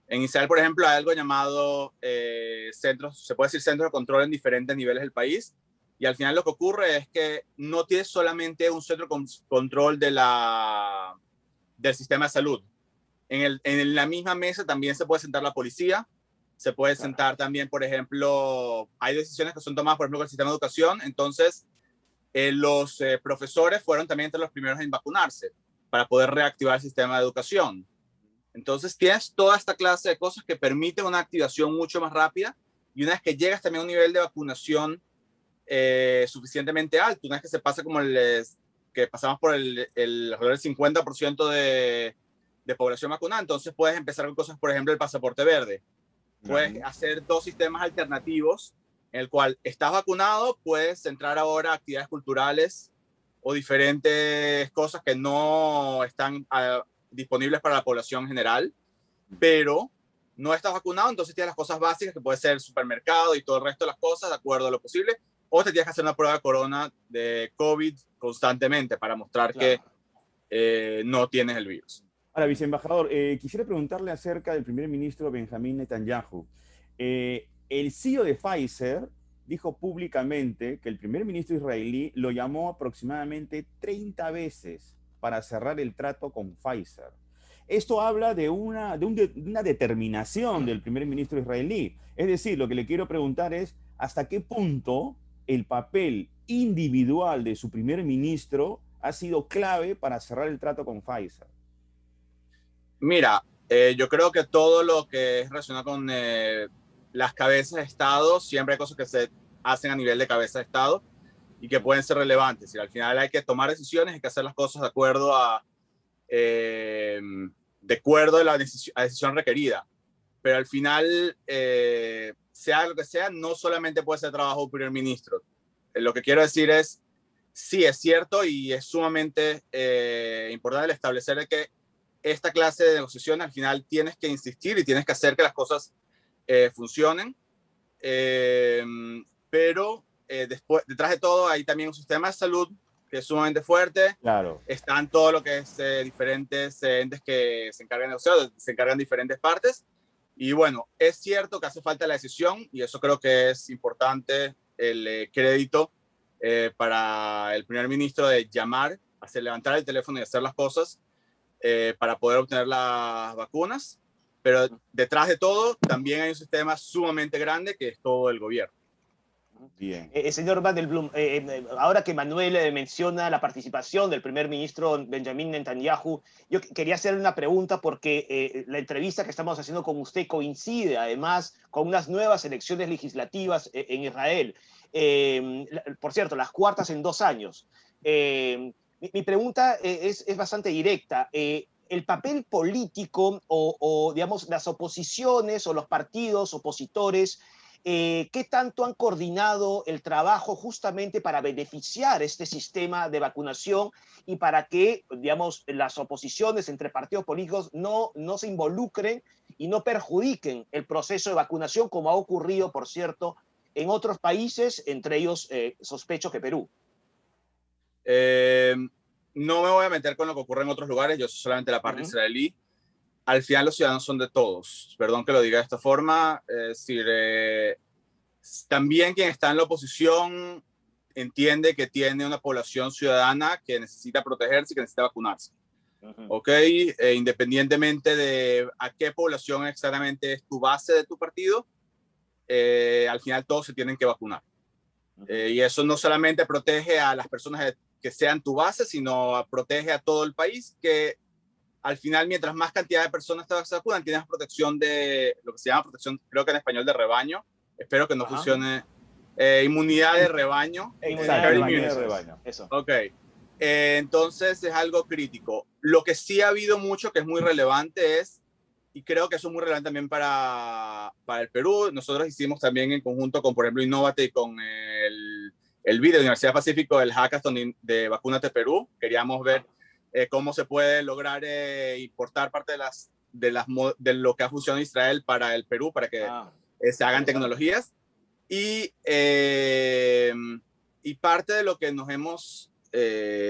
En Israel, por ejemplo, hay algo llamado centros, se puede decir centros de control en diferentes niveles del país. Y al final lo que ocurre es que no tienes solamente un centro de control del sistema de salud. En la misma mesa también se puede sentar la policía, se puede sentar también, por ejemplo, hay decisiones que son tomadas, por ejemplo, con el sistema de educación. Entonces, los profesores fueron también entre los primeros en vacunarse para poder reactivar el sistema de educación. Entonces tienes toda esta clase de cosas que permiten una activación mucho más rápida y una vez que llegas también a un nivel de vacunación suficientemente alto, una vez que se pasa como que pasamos por alrededor del 50% de población vacunada, entonces puedes empezar con cosas, por ejemplo, el pasaporte verde. Puedes hacer dos sistemas alternativos en el cual estás vacunado, puedes entrar ahora a actividades culturales o diferentes cosas que no están disponibles para la población general, pero no estás vacunado, entonces tienes las cosas básicas que puede ser el supermercado y todo el resto de las cosas de acuerdo a lo posible, o te tienes que hacer una prueba de corona de COVID constantemente para mostrar que no tienes el virus. Ahora, viceembajador, quisiera preguntarle acerca del primer ministro Benjamín Netanyahu. El CEO de Pfizer dijo públicamente que el primer ministro israelí lo llamó aproximadamente 30 veces para cerrar el trato con Pfizer. Esto habla de una determinación del primer ministro israelí. Es decir, lo que le quiero preguntar es hasta qué punto el papel individual de su primer ministro ha sido clave para cerrar el trato con Pfizer. Mira, yo creo que todo lo que es relacionado con las cabezas de Estado, siempre hay cosas que se hacen a nivel de cabeza de Estado y que pueden ser relevantes. Y al final hay que tomar decisiones, hay que hacer las cosas de acuerdo a la decisión requerida. Pero al final, sea lo que sea, no solamente puede ser trabajo de un primer ministro. Lo que quiero decir es, sí, es cierto y es sumamente importante el establecer que esta clase de negociación al final tienes que insistir y tienes que hacer que las cosas funcionen. Pero detrás de todo hay también un sistema de salud que es sumamente fuerte. Claro. Están todo lo que es diferentes entes que se encargan de negociar, se encargan de diferentes partes. Y bueno, es cierto que hace falta la decisión y eso creo que es importante el crédito para el primer ministro de llamar, hacer levantar el teléfono y hacer las cosas para poder obtener las vacunas. Pero detrás de todo también hay un sistema sumamente grande que es todo el gobierno. Bien. Señor Mandelblum, ahora que Manuel menciona la participación del primer ministro Benjamin Netanyahu, yo quería hacerle una pregunta porque la entrevista que estamos haciendo con usted coincide además con unas nuevas elecciones legislativas en Israel. Por cierto, las cuartas en 2 años. Mi pregunta es bastante directa. El papel político o, digamos, las oposiciones o los partidos opositores, ¿qué tanto han coordinado el trabajo justamente para beneficiar este sistema de vacunación y para que, digamos, las oposiciones entre partidos políticos no se involucren y no perjudiquen el proceso de vacunación, como ha ocurrido, por cierto, en otros países, entre ellos sospecho que Perú? No me voy a meter con lo que ocurre en otros lugares, yo soy solamente la parte israelí. Al final los ciudadanos son de todos, perdón que lo diga de esta forma, es decir, también quien está en la oposición entiende que tiene una población ciudadana que necesita protegerse y que necesita vacunarse. ¿Ok? Independientemente de a qué población exactamente es tu base de tu partido, al final todos se tienen que vacunar. Y eso no solamente protege a las personas que sean tu base, sino protege a todo el país, que al final, mientras más cantidad de personas se vacunan, tienes protección de lo que se llama protección, creo que en español de rebaño. Espero que no funcione. Inmunidad de rebaño. Exacto, inmunidad de rebaño. Eso. Ok. Entonces es algo crítico. Lo que sí ha habido mucho que es muy relevante es, y creo que eso es muy relevante también para el Perú, nosotros hicimos también en conjunto con, por ejemplo, Innovate y con el BID de la Universidad Pacífico, el hackathon de Vacúnate Perú. Queríamos ver cómo se puede lograr importar parte de lo que ha funcionado en Israel para el Perú, para que se hagan tecnologías. Y parte de lo que nos hemos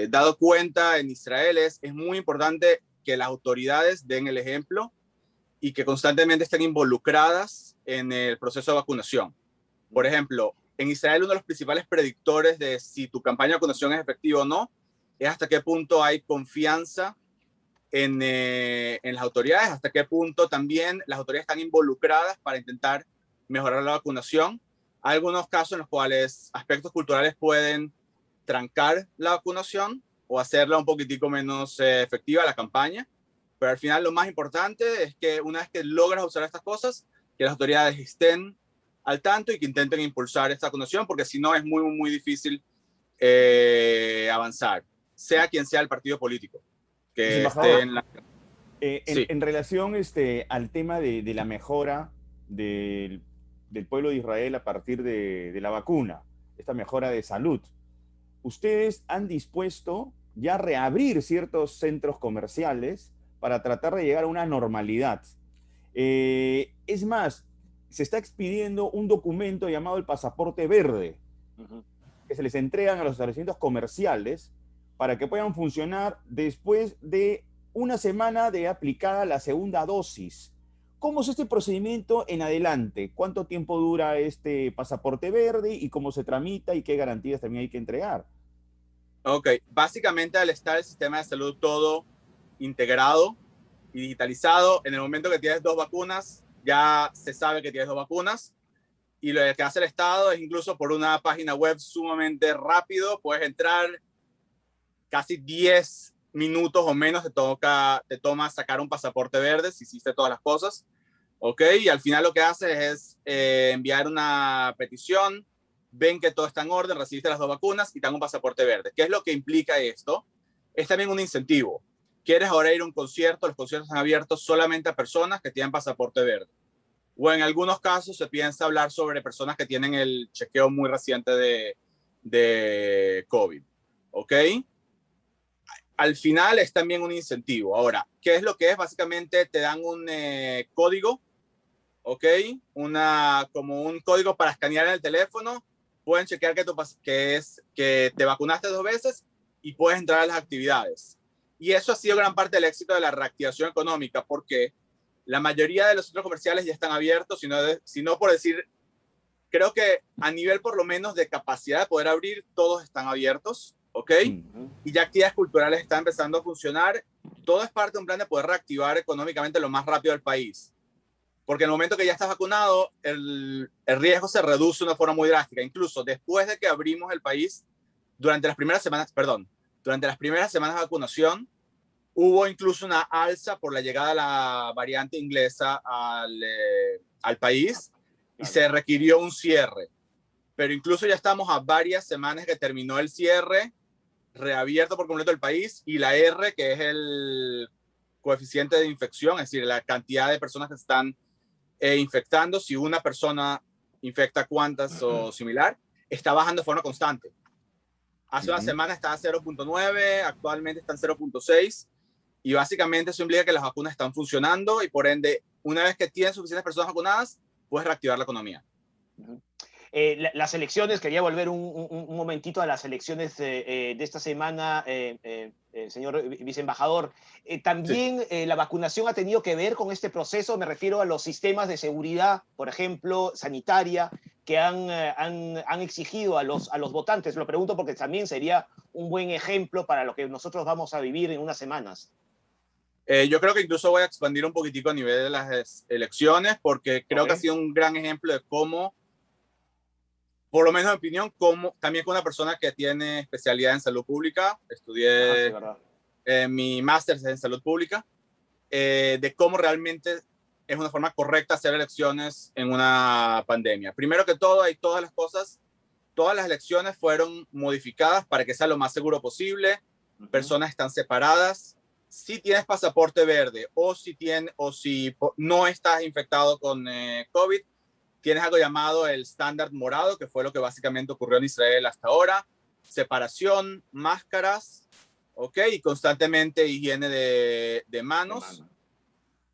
dado cuenta en Israel es muy importante que las autoridades den el ejemplo y que constantemente estén involucradas en el proceso de vacunación. Por ejemplo, en Israel uno de los principales predictores de si tu campaña de vacunación es efectiva o no es hasta qué punto hay confianza en las autoridades, hasta qué punto también las autoridades están involucradas para intentar mejorar la vacunación. Hay algunos casos en los cuales aspectos culturales pueden trancar la vacunación o hacerla un poquitico menos efectiva la campaña, pero al final lo más importante es que una vez que logras usar estas cosas, que las autoridades estén al tanto y que intenten impulsar esta vacunación, porque si no es muy, muy difícil avanzar, sea quien sea el partido político que esté en la... En relación al tema de la mejora del pueblo de Israel a partir de la vacuna, esta mejora de salud, ustedes han dispuesto ya a reabrir ciertos centros comerciales para tratar de llegar a una normalidad. Es más, se está expidiendo un documento llamado el pasaporte verde, que se les entregan a los establecimientos comerciales para que puedan funcionar después de una semana de aplicada la segunda dosis. ¿Cómo es este procedimiento en adelante? ¿Cuánto tiempo dura este pasaporte verde y cómo se tramita y qué garantías también hay que entregar? Ok, básicamente al estar el sistema de salud todo integrado, y digitalizado. En el momento que tienes 2 vacunas, ya se sabe que tienes 2 vacunas. Y lo que hace el Estado es incluso por una página web sumamente rápido, puedes entrar casi 10 minutos o menos, te toma sacar un pasaporte verde si hiciste todas las cosas. ¿Ok? Y al final lo que haces es enviar una petición, ven que todo está en orden, recibiste las 2 vacunas y te dan un pasaporte verde. ¿Qué es lo que implica esto? Es también un incentivo. ¿Quieres ahora ir a un concierto? Los conciertos están abiertos solamente a personas que tienen pasaporte verde. O en algunos casos se piensa hablar sobre personas que tienen el chequeo muy reciente de COVID. ¿Ok? Al final es también un incentivo. Ahora, ¿qué es lo que es? Básicamente te dan un código, ¿ok? Como un código para escanear en el teléfono. Pueden chequear que te vacunaste 2 veces y puedes entrar a las actividades. Y eso ha sido gran parte del éxito de la reactivación económica, porque la mayoría de los centros comerciales ya están abiertos, sino por decir, creo que a nivel por lo menos de capacidad de poder abrir, todos están abiertos, ¿ok? Y ya actividades culturales están empezando a funcionar. Todo es parte de un plan de poder reactivar económicamente lo más rápido el país. Porque en el momento que ya estás vacunado, el riesgo se reduce de una forma muy drástica. Incluso después de que abrimos el país, durante las primeras semanas de vacunación, hubo incluso una alza por la llegada de la variante inglesa al país y se requirió un cierre. Pero incluso ya estamos a varias semanas que terminó el cierre, reabierto por completo el país, y la R, que es el coeficiente de infección, es decir, la cantidad de personas que están infectando, si una persona infecta cuántas o similar, está bajando de forma constante. Hace una semana estaba 0.9, actualmente está en 0.6, y básicamente eso implica que las vacunas están funcionando y por ende, una vez que tienes suficientes personas vacunadas, puedes reactivar la economía. Las elecciones, quería volver un momentito a las elecciones de esta semana, señor viceembajador. También sí. La vacunación ha tenido que ver con este proceso, me refiero a los sistemas de seguridad, por ejemplo, sanitaria, que han exigido a los votantes. Lo pregunto porque también sería un buen ejemplo para lo que nosotros vamos a vivir en unas semanas. Yo creo que incluso voy a expandir un poquitico a nivel de las elecciones, porque creo que ha sido un gran ejemplo de cómo, por lo menos en mi opinión, como también con una persona que tiene especialidad en salud pública, estudié mi máster en salud pública, de cómo realmente es una forma correcta hacer elecciones en una pandemia. Primero que todo, hay todas las elecciones fueron modificadas para que sea lo más seguro posible, personas están separadas. Si tienes pasaporte verde o si no estás infectado con COVID, tienes algo llamado el estándar morado, que fue lo que básicamente ocurrió en Israel hasta ahora. Separación, máscaras, ¿ok? Y constantemente higiene de manos.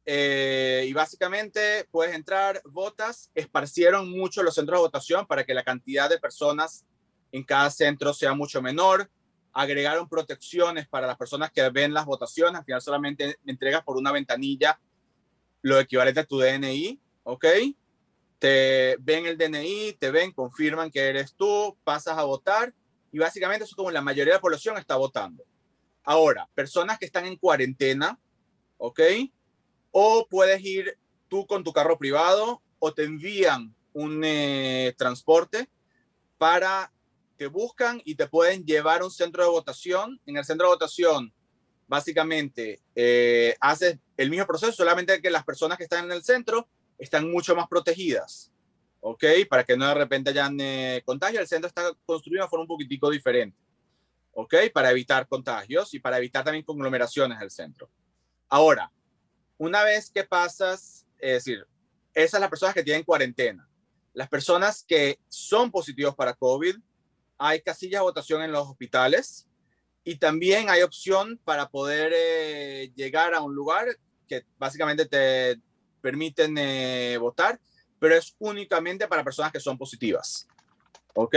Y básicamente puedes entrar, votas. Esparcieron mucho los centros de votación para que la cantidad de personas en cada centro sea mucho menor. Agregaron protecciones para las personas que ven las votaciones. Al final solamente entregas por una ventanilla lo equivalente a tu DNI, ¿ok? Te ven el DNI, confirman que eres tú, pasas a votar y básicamente eso es como la mayoría de la población está votando. Ahora, personas que están en cuarentena, ¿ok? O puedes ir tú con tu carro privado o te envían un transporte te buscan y te pueden llevar a un centro de votación. En el centro de votación, básicamente, haces el mismo proceso, solamente que las personas que están en el centro están mucho más protegidas, ¿ok? Para que no de repente hayan contagio. El centro está construido de forma un poquitico diferente, ¿ok? Para evitar contagios y para evitar también conglomeraciones del centro. Ahora, una vez que pasas, es decir, esas son las personas que tienen cuarentena. Las personas que son positivos para COVID, hay casillas de votación en los hospitales y también hay opción para poder llegar a un lugar que básicamente te permiten votar, pero es únicamente para personas que son positivas. ¿Ok?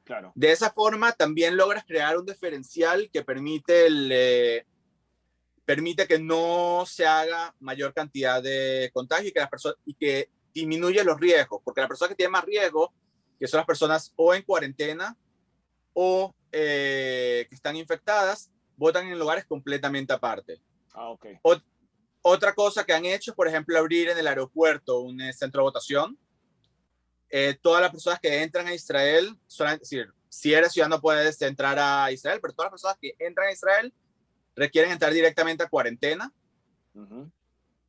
Claro. De esa forma también logras crear un diferencial que permite que no se haga mayor cantidad de contagio y que disminuye los riesgos, porque las personas que tienen más riesgo, que son las personas o en cuarentena o que están infectadas, votan en lugares completamente aparte. Ah, ok. Otra cosa que han hecho, por ejemplo, abrir en el aeropuerto un centro de votación. Todas las personas que entran a Israel, es decir, si eres ciudadano puedes entrar a Israel, pero todas las personas que entran a Israel requieren entrar directamente a cuarentena. Ujú.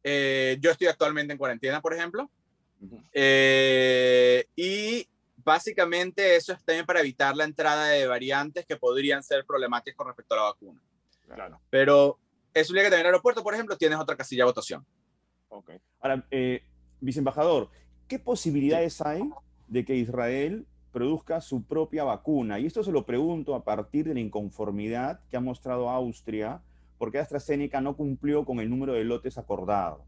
Yo estoy actualmente en cuarentena, por ejemplo. Ujú. Y básicamente eso es también para evitar la entrada de variantes que podrían ser problemáticas con respecto a la vacuna. Claro. Pero eso llega que también en el aeropuerto, por ejemplo, tienes otra casilla de votación. Okay. Ahora, viceembajador, ¿qué posibilidades hay de que Israel produzca su propia vacuna? Y esto se lo pregunto a partir de la inconformidad que ha mostrado Austria, porque AstraZeneca no cumplió con el número de lotes acordado.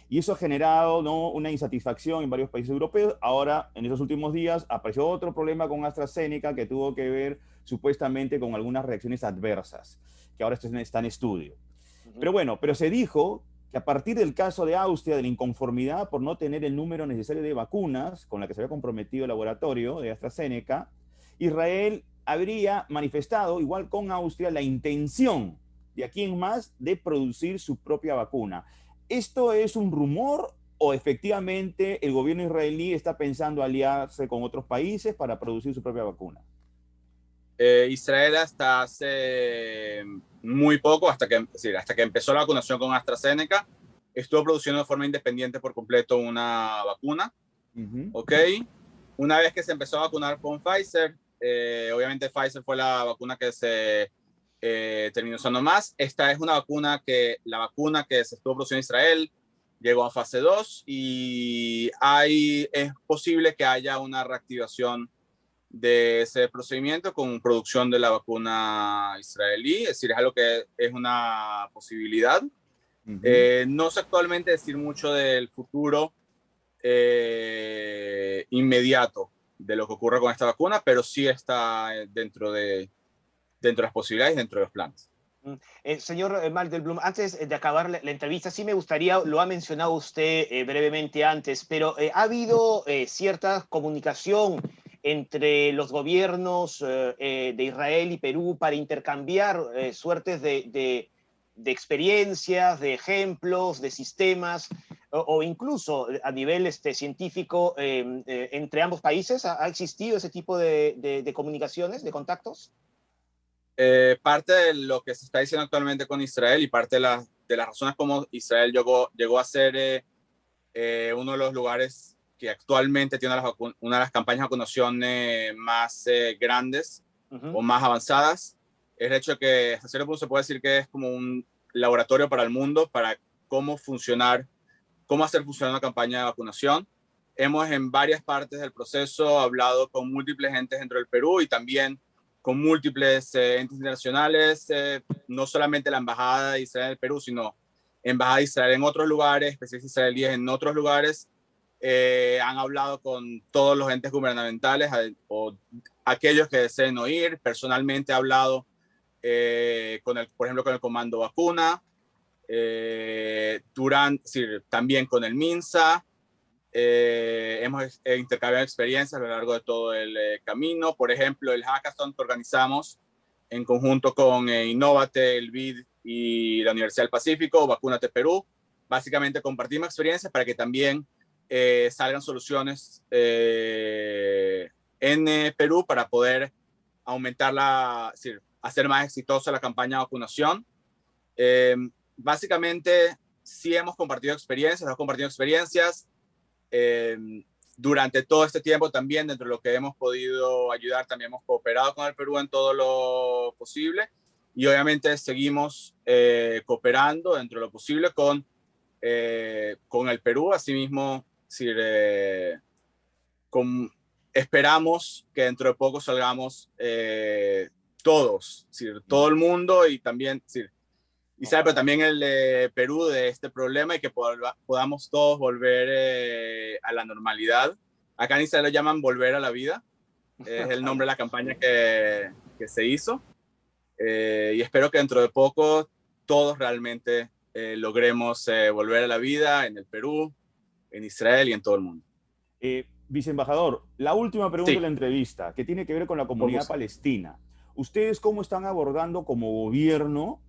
Y eso ha generado, ¿no?, una insatisfacción en varios países europeos. Ahora, en esos últimos días, apareció otro problema con AstraZeneca que tuvo que ver supuestamente con algunas reacciones adversas, que ahora está en estudio. Pero bueno, pero se dijo que a partir del caso de Austria, de la inconformidad por no tener el número necesario de vacunas con la que se había comprometido el laboratorio de AstraZeneca, Israel habría manifestado, igual con Austria, la intención de aquí en más de producir su propia vacuna. ¿Esto es un rumor o efectivamente el gobierno israelí está pensando aliarse con otros países para producir su propia vacuna? Israel hasta hace muy poco, hasta que empezó la vacunación con AstraZeneca, estuvo produciendo de forma independiente por completo una vacuna. ¿Ok? Una vez que se empezó a vacunar con Pfizer, obviamente Pfizer fue la vacuna que se terminó usando más. Esta es la vacuna que se estuvo produciendo en Israel llegó a fase 2 y es posible que haya una reactivación de ese procedimiento con producción de la vacuna israelí, es decir, es algo que es una posibilidad. No sé actualmente decir mucho del futuro inmediato de lo que ocurre con esta vacuna, pero sí está dentro de las posibilidades, dentro de los planes. Señor Mandelblum, antes de acabar la entrevista, sí me gustaría, lo ha mencionado usted brevemente antes, pero ¿ha habido cierta comunicación entre los gobiernos de Israel y Perú para intercambiar suertes de experiencias, de ejemplos, de sistemas, o incluso a nivel científico entre ambos países? ¿Ha existido ese tipo de comunicaciones, de contactos? Parte de lo que se está diciendo actualmente con Israel y parte de las razones como Israel llegó a ser uno de los lugares que actualmente tiene una de las campañas de vacunación más grandes o más avanzadas, es el hecho de que hasta cierto punto se puede decir que es como un laboratorio para el mundo, para cómo hacer funcionar una campaña de vacunación. Hemos en varias partes del proceso hablado con múltiples entes dentro del Perú y también con múltiples entes internacionales, no solamente la Embajada de Israel en el Perú, sino Embajada de Israel en otros lugares, especialistas israelíes en otros lugares. Han hablado con todos los entes gubernamentales o aquellos que deseen oír. Personalmente he hablado por ejemplo, con el Comando Vacuna, también con el MINSA. Hemos intercambiado experiencias a lo largo de todo el camino. Por ejemplo, el hackathon que organizamos en conjunto con Innovate, el BID y la Universidad del Pacífico, Vacúnate Perú. Básicamente compartimos experiencias para que también salgan soluciones en Perú para poder hacer más exitosa la campaña de vacunación. Básicamente, sí hemos compartido experiencias. Durante todo este tiempo también, dentro de lo que hemos podido ayudar, también hemos cooperado con el Perú en todo lo posible y obviamente seguimos cooperando dentro de lo posible con el Perú. Asimismo, esperamos que dentro de poco salgamos todos, todo el mundo y también Israel, pero también el Perú de este problema y que podamos todos volver a la normalidad. Acá en Israel lo llaman volver a la vida. Es el nombre de la campaña que se hizo. Y espero que dentro de poco todos realmente logremos volver a la vida en el Perú, en Israel y en todo el mundo. Viceembajador, la última pregunta Sí. de la entrevista, que tiene que ver con la comunidad palestina. ¿Ustedes cómo están abordando como gobierno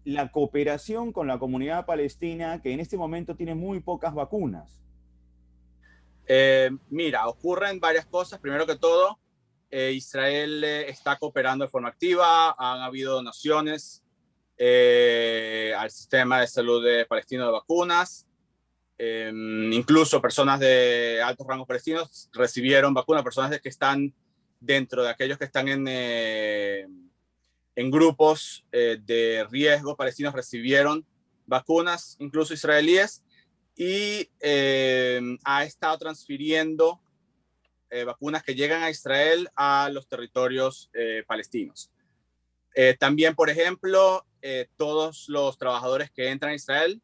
la cooperación con la comunidad palestina, que en este momento tiene muy pocas vacunas? Mira, ocurren varias cosas. Primero que todo, Israel está cooperando de forma activa. Han habido donaciones al sistema de salud palestino de vacunas. Incluso personas de altos rangos palestinos recibieron vacunas, personas que están dentro de aquellos que están en grupos de riesgo palestinos recibieron vacunas, incluso israelíes, y ha estado transfiriendo vacunas que llegan a Israel a los territorios palestinos. También, por ejemplo, todos los trabajadores que entran a Israel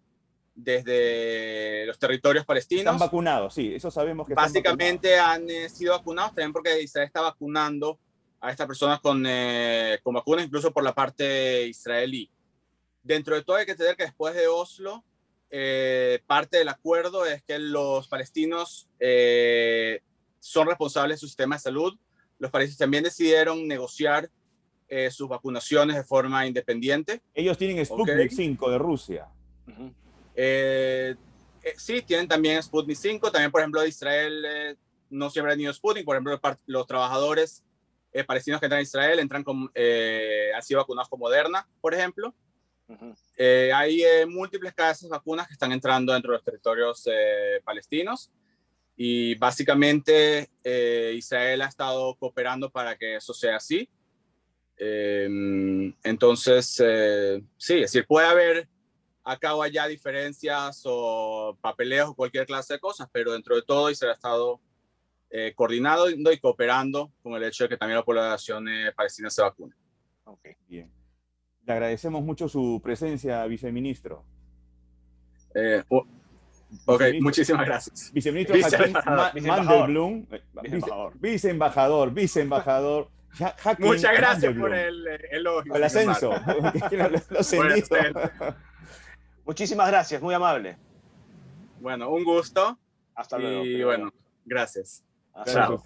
desde los territorios palestinos. Están vacunados, sí, eso sabemos que básicamente están vacunados. Han sido vacunados también porque Israel está vacunando a estas personas con vacunas, incluso por la parte israelí. Dentro de todo hay que entender que después de Oslo, parte del acuerdo es que los palestinos son responsables de su sistema de salud. Los palestinos también decidieron negociar sus vacunaciones de forma independiente. Ellos tienen Sputnik 5 de Rusia. Uh-huh. Sí, tienen también Sputnik 5. También, por ejemplo, de Israel no siempre han tenido Sputnik. Por ejemplo, los trabajadores palestinos que entran a Israel han sido vacunados con Moderna, por ejemplo. Uh-huh. Hay múltiples casas vacunas que están entrando dentro de los territorios palestinos y básicamente Israel ha estado cooperando para que eso sea así. Entonces, sí, es decir, puede haber acá o allá diferencias o papeleos o cualquier clase de cosas, pero dentro de todo Israel ha estado coordinado y cooperando con el hecho de que también la población palestina se vacune. Okay, bien. Le agradecemos mucho su presencia, viceministro. Ok, muchísimas gracias. Viceministro Hakeem Mandelblum, viceembajador. Muchas gracias por el elogio. El ascenso. Muchísimas gracias, muy amable. Bueno, un gusto. Hasta luego. Y bueno, gracias. Chao.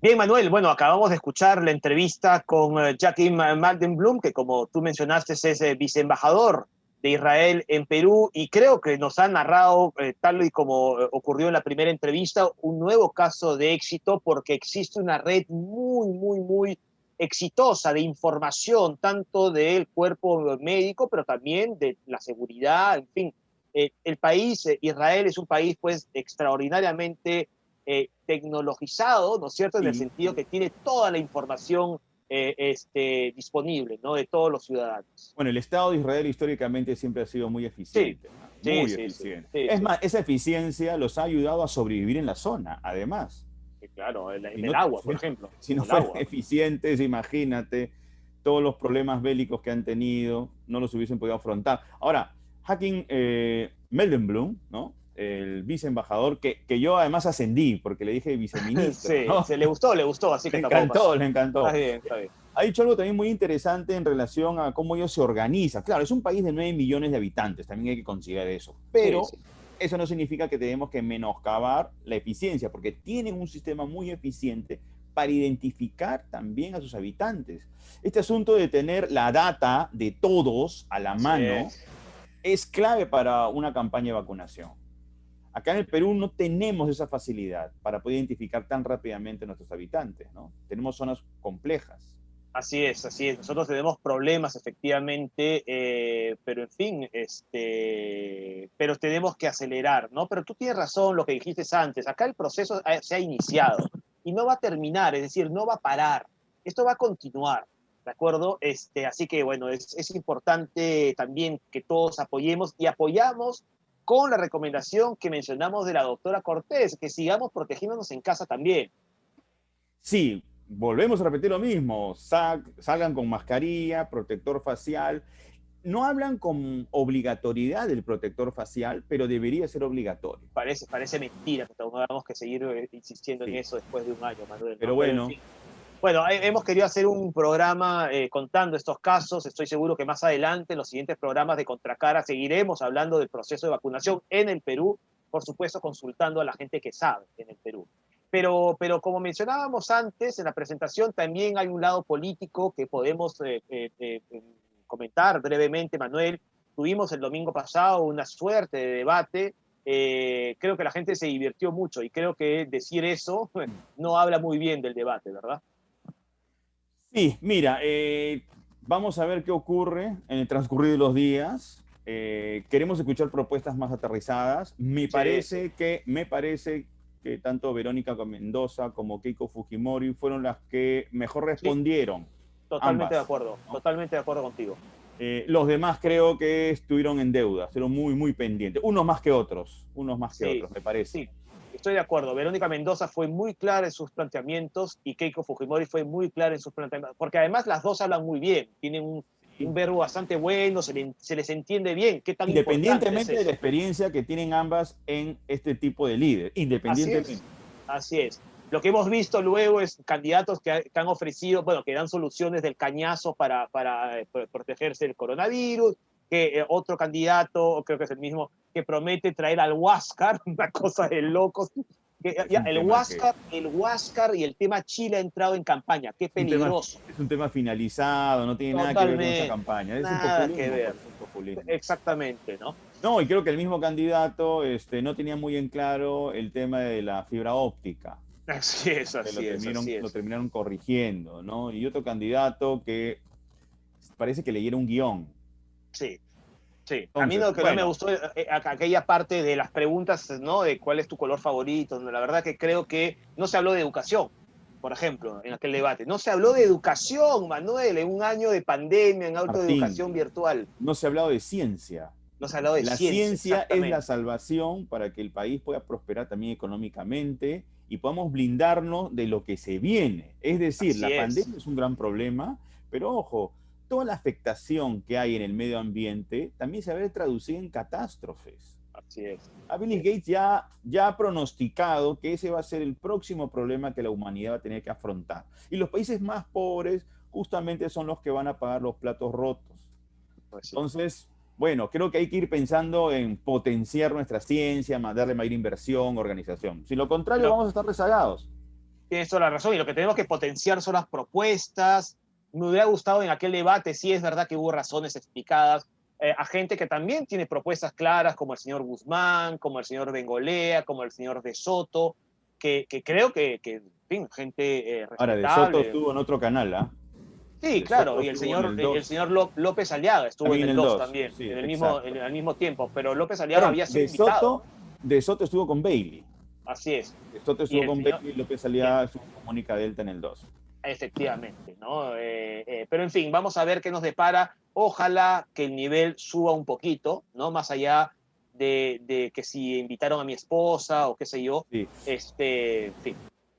Bien, Manuel, bueno, acabamos de escuchar la entrevista con Hakeem Mandelblum, que como tú mencionaste es viceembajador de Israel en Perú, y creo que nos ha narrado, tal y como ocurrió en la primera entrevista, un nuevo caso de éxito, porque existe una red muy exitosa de información, tanto del cuerpo médico, pero también de la seguridad, en fin. El país, Israel, es un país pues extraordinariamente tecnologizado, ¿no es cierto?, en el sentido que tiene toda la información disponible, ¿no?, de todos los ciudadanos. Bueno, el Estado de Israel históricamente siempre ha sido muy eficiente. Sí, muy eficiente. Es más, esa eficiencia los ha ayudado a sobrevivir en la zona, además. Claro, en el agua, por ejemplo. Si no fueran eficientes, imagínate, todos los problemas bélicos que han tenido, no los hubiesen podido afrontar. Ahora, Hakeem Mandelblum, ¿no?, el viceembajador, que yo además ascendí, porque le dije viceministro. Sí, ¿no? Le gustó, así que le encantó. Está bien. Ha dicho algo también muy interesante en relación a cómo ellos se organizan. Claro, es un país de 9 millones de habitantes, también hay que considerar eso. Pero eso no significa que tenemos que menoscabar la eficiencia, porque tienen un sistema muy eficiente para identificar también a sus habitantes. Este asunto de tener la data de todos a la mano es clave para una campaña de vacunación. Acá en el Perú no tenemos esa facilidad para poder identificar tan rápidamente a nuestros habitantes, ¿no? Tenemos zonas complejas. Así es. Nosotros tenemos problemas, efectivamente, pero en fin, pero tenemos que acelerar, ¿no? Pero tú tienes razón lo que dijiste antes. Acá el proceso se ha iniciado y no va a terminar, es decir, no va a parar. Esto va a continuar, ¿de acuerdo? Así que, bueno, es importante también que todos apoyemos y apoyamos con la recomendación que mencionamos de la doctora Cortés, que sigamos protegiéndonos en casa también. Sí, volvemos a repetir lo mismo, salgan con mascarilla, protector facial. No hablan con obligatoriedad del protector facial, pero debería ser obligatorio. Parece mentira que tengamos que seguir insistiendo en eso después de un año, Manuel. Pero bueno. En fin. Bueno, hemos querido hacer un programa contando estos casos. Estoy seguro que más adelante, en los siguientes programas de Contracara, seguiremos hablando del proceso de vacunación en el Perú, por supuesto consultando a la gente que sabe en el Perú. Pero como mencionábamos antes, en la presentación también hay un lado político que podemos comentar brevemente, Manuel, tuvimos el domingo pasado una suerte de debate. Creo que la gente se divirtió mucho y creo que decir eso no habla muy bien del debate, ¿verdad? Sí, mira, vamos a ver qué ocurre en el transcurrir de los días. Queremos escuchar propuestas más aterrizadas. Me parece que tanto Verónica Mendoza como Keiko Fujimori fueron las que mejor respondieron. Totalmente ambas, de acuerdo, ¿no? totalmente de acuerdo contigo. Los demás creo que estuvieron en deuda, estuvieron muy, muy pendientes. Unos más que otros, me parece. Sí, estoy de acuerdo. Verónica Mendoza fue muy clara en sus planteamientos y Keiko Fujimori fue muy clara en sus planteamientos, porque además las dos hablan muy bien, tienen un verbo bastante bueno, se les entiende bien. ¿Qué tan importante es Independientemente de eso? la experiencia que tienen ambas en este tipo de líder, independientemente. Así es. Lo que hemos visto luego es candidatos que han ofrecido, bueno, que dan soluciones del cañazo para protegerse del coronavirus, que otro candidato, creo que es el mismo, que promete traer al Huáscar, una cosa de locos. El Huáscar y el tema Chile ha entrado en campaña, qué peligroso. Es un tema finalizado, no tiene nada que ver con esa campaña. Es un nada que populismo, ver. pues, es un populismo. Exactamente, ¿no? No, y creo que el mismo candidato no tenía muy en claro el tema de la fibra óptica. Así es, así es. Lo terminaron corrigiendo, ¿no? Y otro candidato que parece que leyera un guión. Sí, sí. Entonces, a mí lo que no me gustó aquella parte de las preguntas, ¿no? De cuál es tu color favorito. La verdad que creo que no se habló de educación, por ejemplo, en aquel debate. No se habló de educación, Manuel, en un año de pandemia, en autoeducación virtual. No se ha hablado de ciencia. No se ha hablado de la ciencia es la salvación para que el país pueda prosperar también económicamente y podamos blindarnos de lo que se viene. Es decir, la pandemia es un gran problema, pero ojo, toda la afectación que hay en el medio ambiente también se va a ver traducida en catástrofes. Así es. Bill Gates ya ha pronosticado que ese va a ser el próximo problema que la humanidad va a tener que afrontar. Y los países más pobres justamente son los que van a pagar los platos rotos. Entonces, bueno, creo que hay que ir pensando en potenciar nuestra ciencia, darle mayor inversión, organización. Si lo contrario, vamos a estar rezagados. Tienes toda la razón. Y lo que tenemos que potenciar son las propuestas. Me hubiera gustado en aquel debate, sí es verdad que hubo razones explicadas, a gente que también tiene propuestas claras, como el señor Guzmán, como el señor Bengolea, como el señor De Soto, que creo que en fin, gente respetable. Ahora, De Soto estuvo en otro canal, ¿ah? Sí, claro, y el señor López Aliaga estuvo en el 2 también, sí, al mismo tiempo, pero López Aliaga había sido invitado. De Soto estuvo con Bailey. Así es. De Soto estuvo con Bailey y López Aliaga estuvo con Mónica Delta en el 2. Efectivamente, ¿no? Pero en fin, vamos a ver qué nos depara. Ojalá que el nivel suba un poquito, ¿no? Más allá de que si invitaron a mi esposa o qué sé yo. Sí. En fin.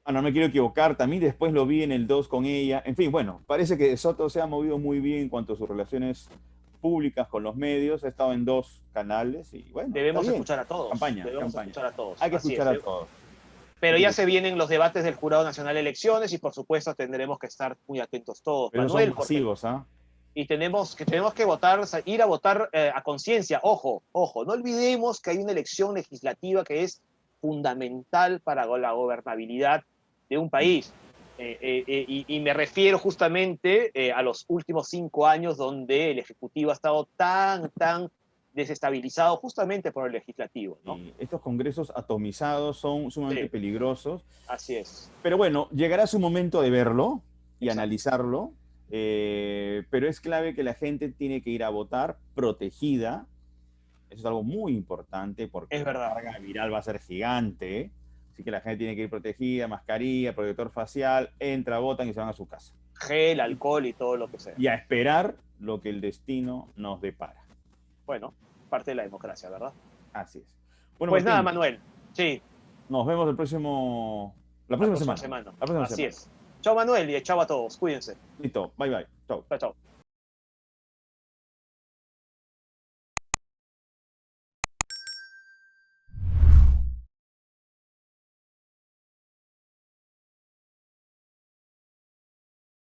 No me quiero equivocar, también después lo vi en el 2 con ella. En fin, bueno, parece que Soto se ha movido muy bien en cuanto a sus relaciones públicas con los medios, ha estado en 2 canales y bueno. Debemos escuchar a todos. Debemos escuchar a todos. Hay que escuchar a todos. Pero ya se vienen los debates del Jurado Nacional de Elecciones y por supuesto tendremos que estar muy atentos todos. Pero Manuel, son masivos, ¿ah? Y tenemos que votar, ir a votar a conciencia. Ojo, no olvidemos que hay una elección legislativa que es fundamental para la gobernabilidad de un país. Y me refiero justamente a los últimos 5 años donde el Ejecutivo ha estado tan desestabilizado justamente por el Legislativo, ¿no? Estos congresos atomizados son sumamente peligrosos. Así es. Pero bueno, llegará su momento de verlo y analizarlo, pero es clave que la gente tiene que ir a votar protegida. Eso es algo muy importante porque la carga viral va a ser gigante. Así que la gente tiene que ir protegida, mascarilla, protector facial, votan y se van a su casa. Gel, alcohol y todo lo que sea. Y a esperar lo que el destino nos depara. Bueno, parte de la democracia, ¿verdad? Así es. Bueno, pues Martín, nada, Manuel. Sí. Nos vemos la próxima semana. Así es. Chao, Manuel, y chao a todos. Cuídense. Listo. Bye, bye. Chao. Chao.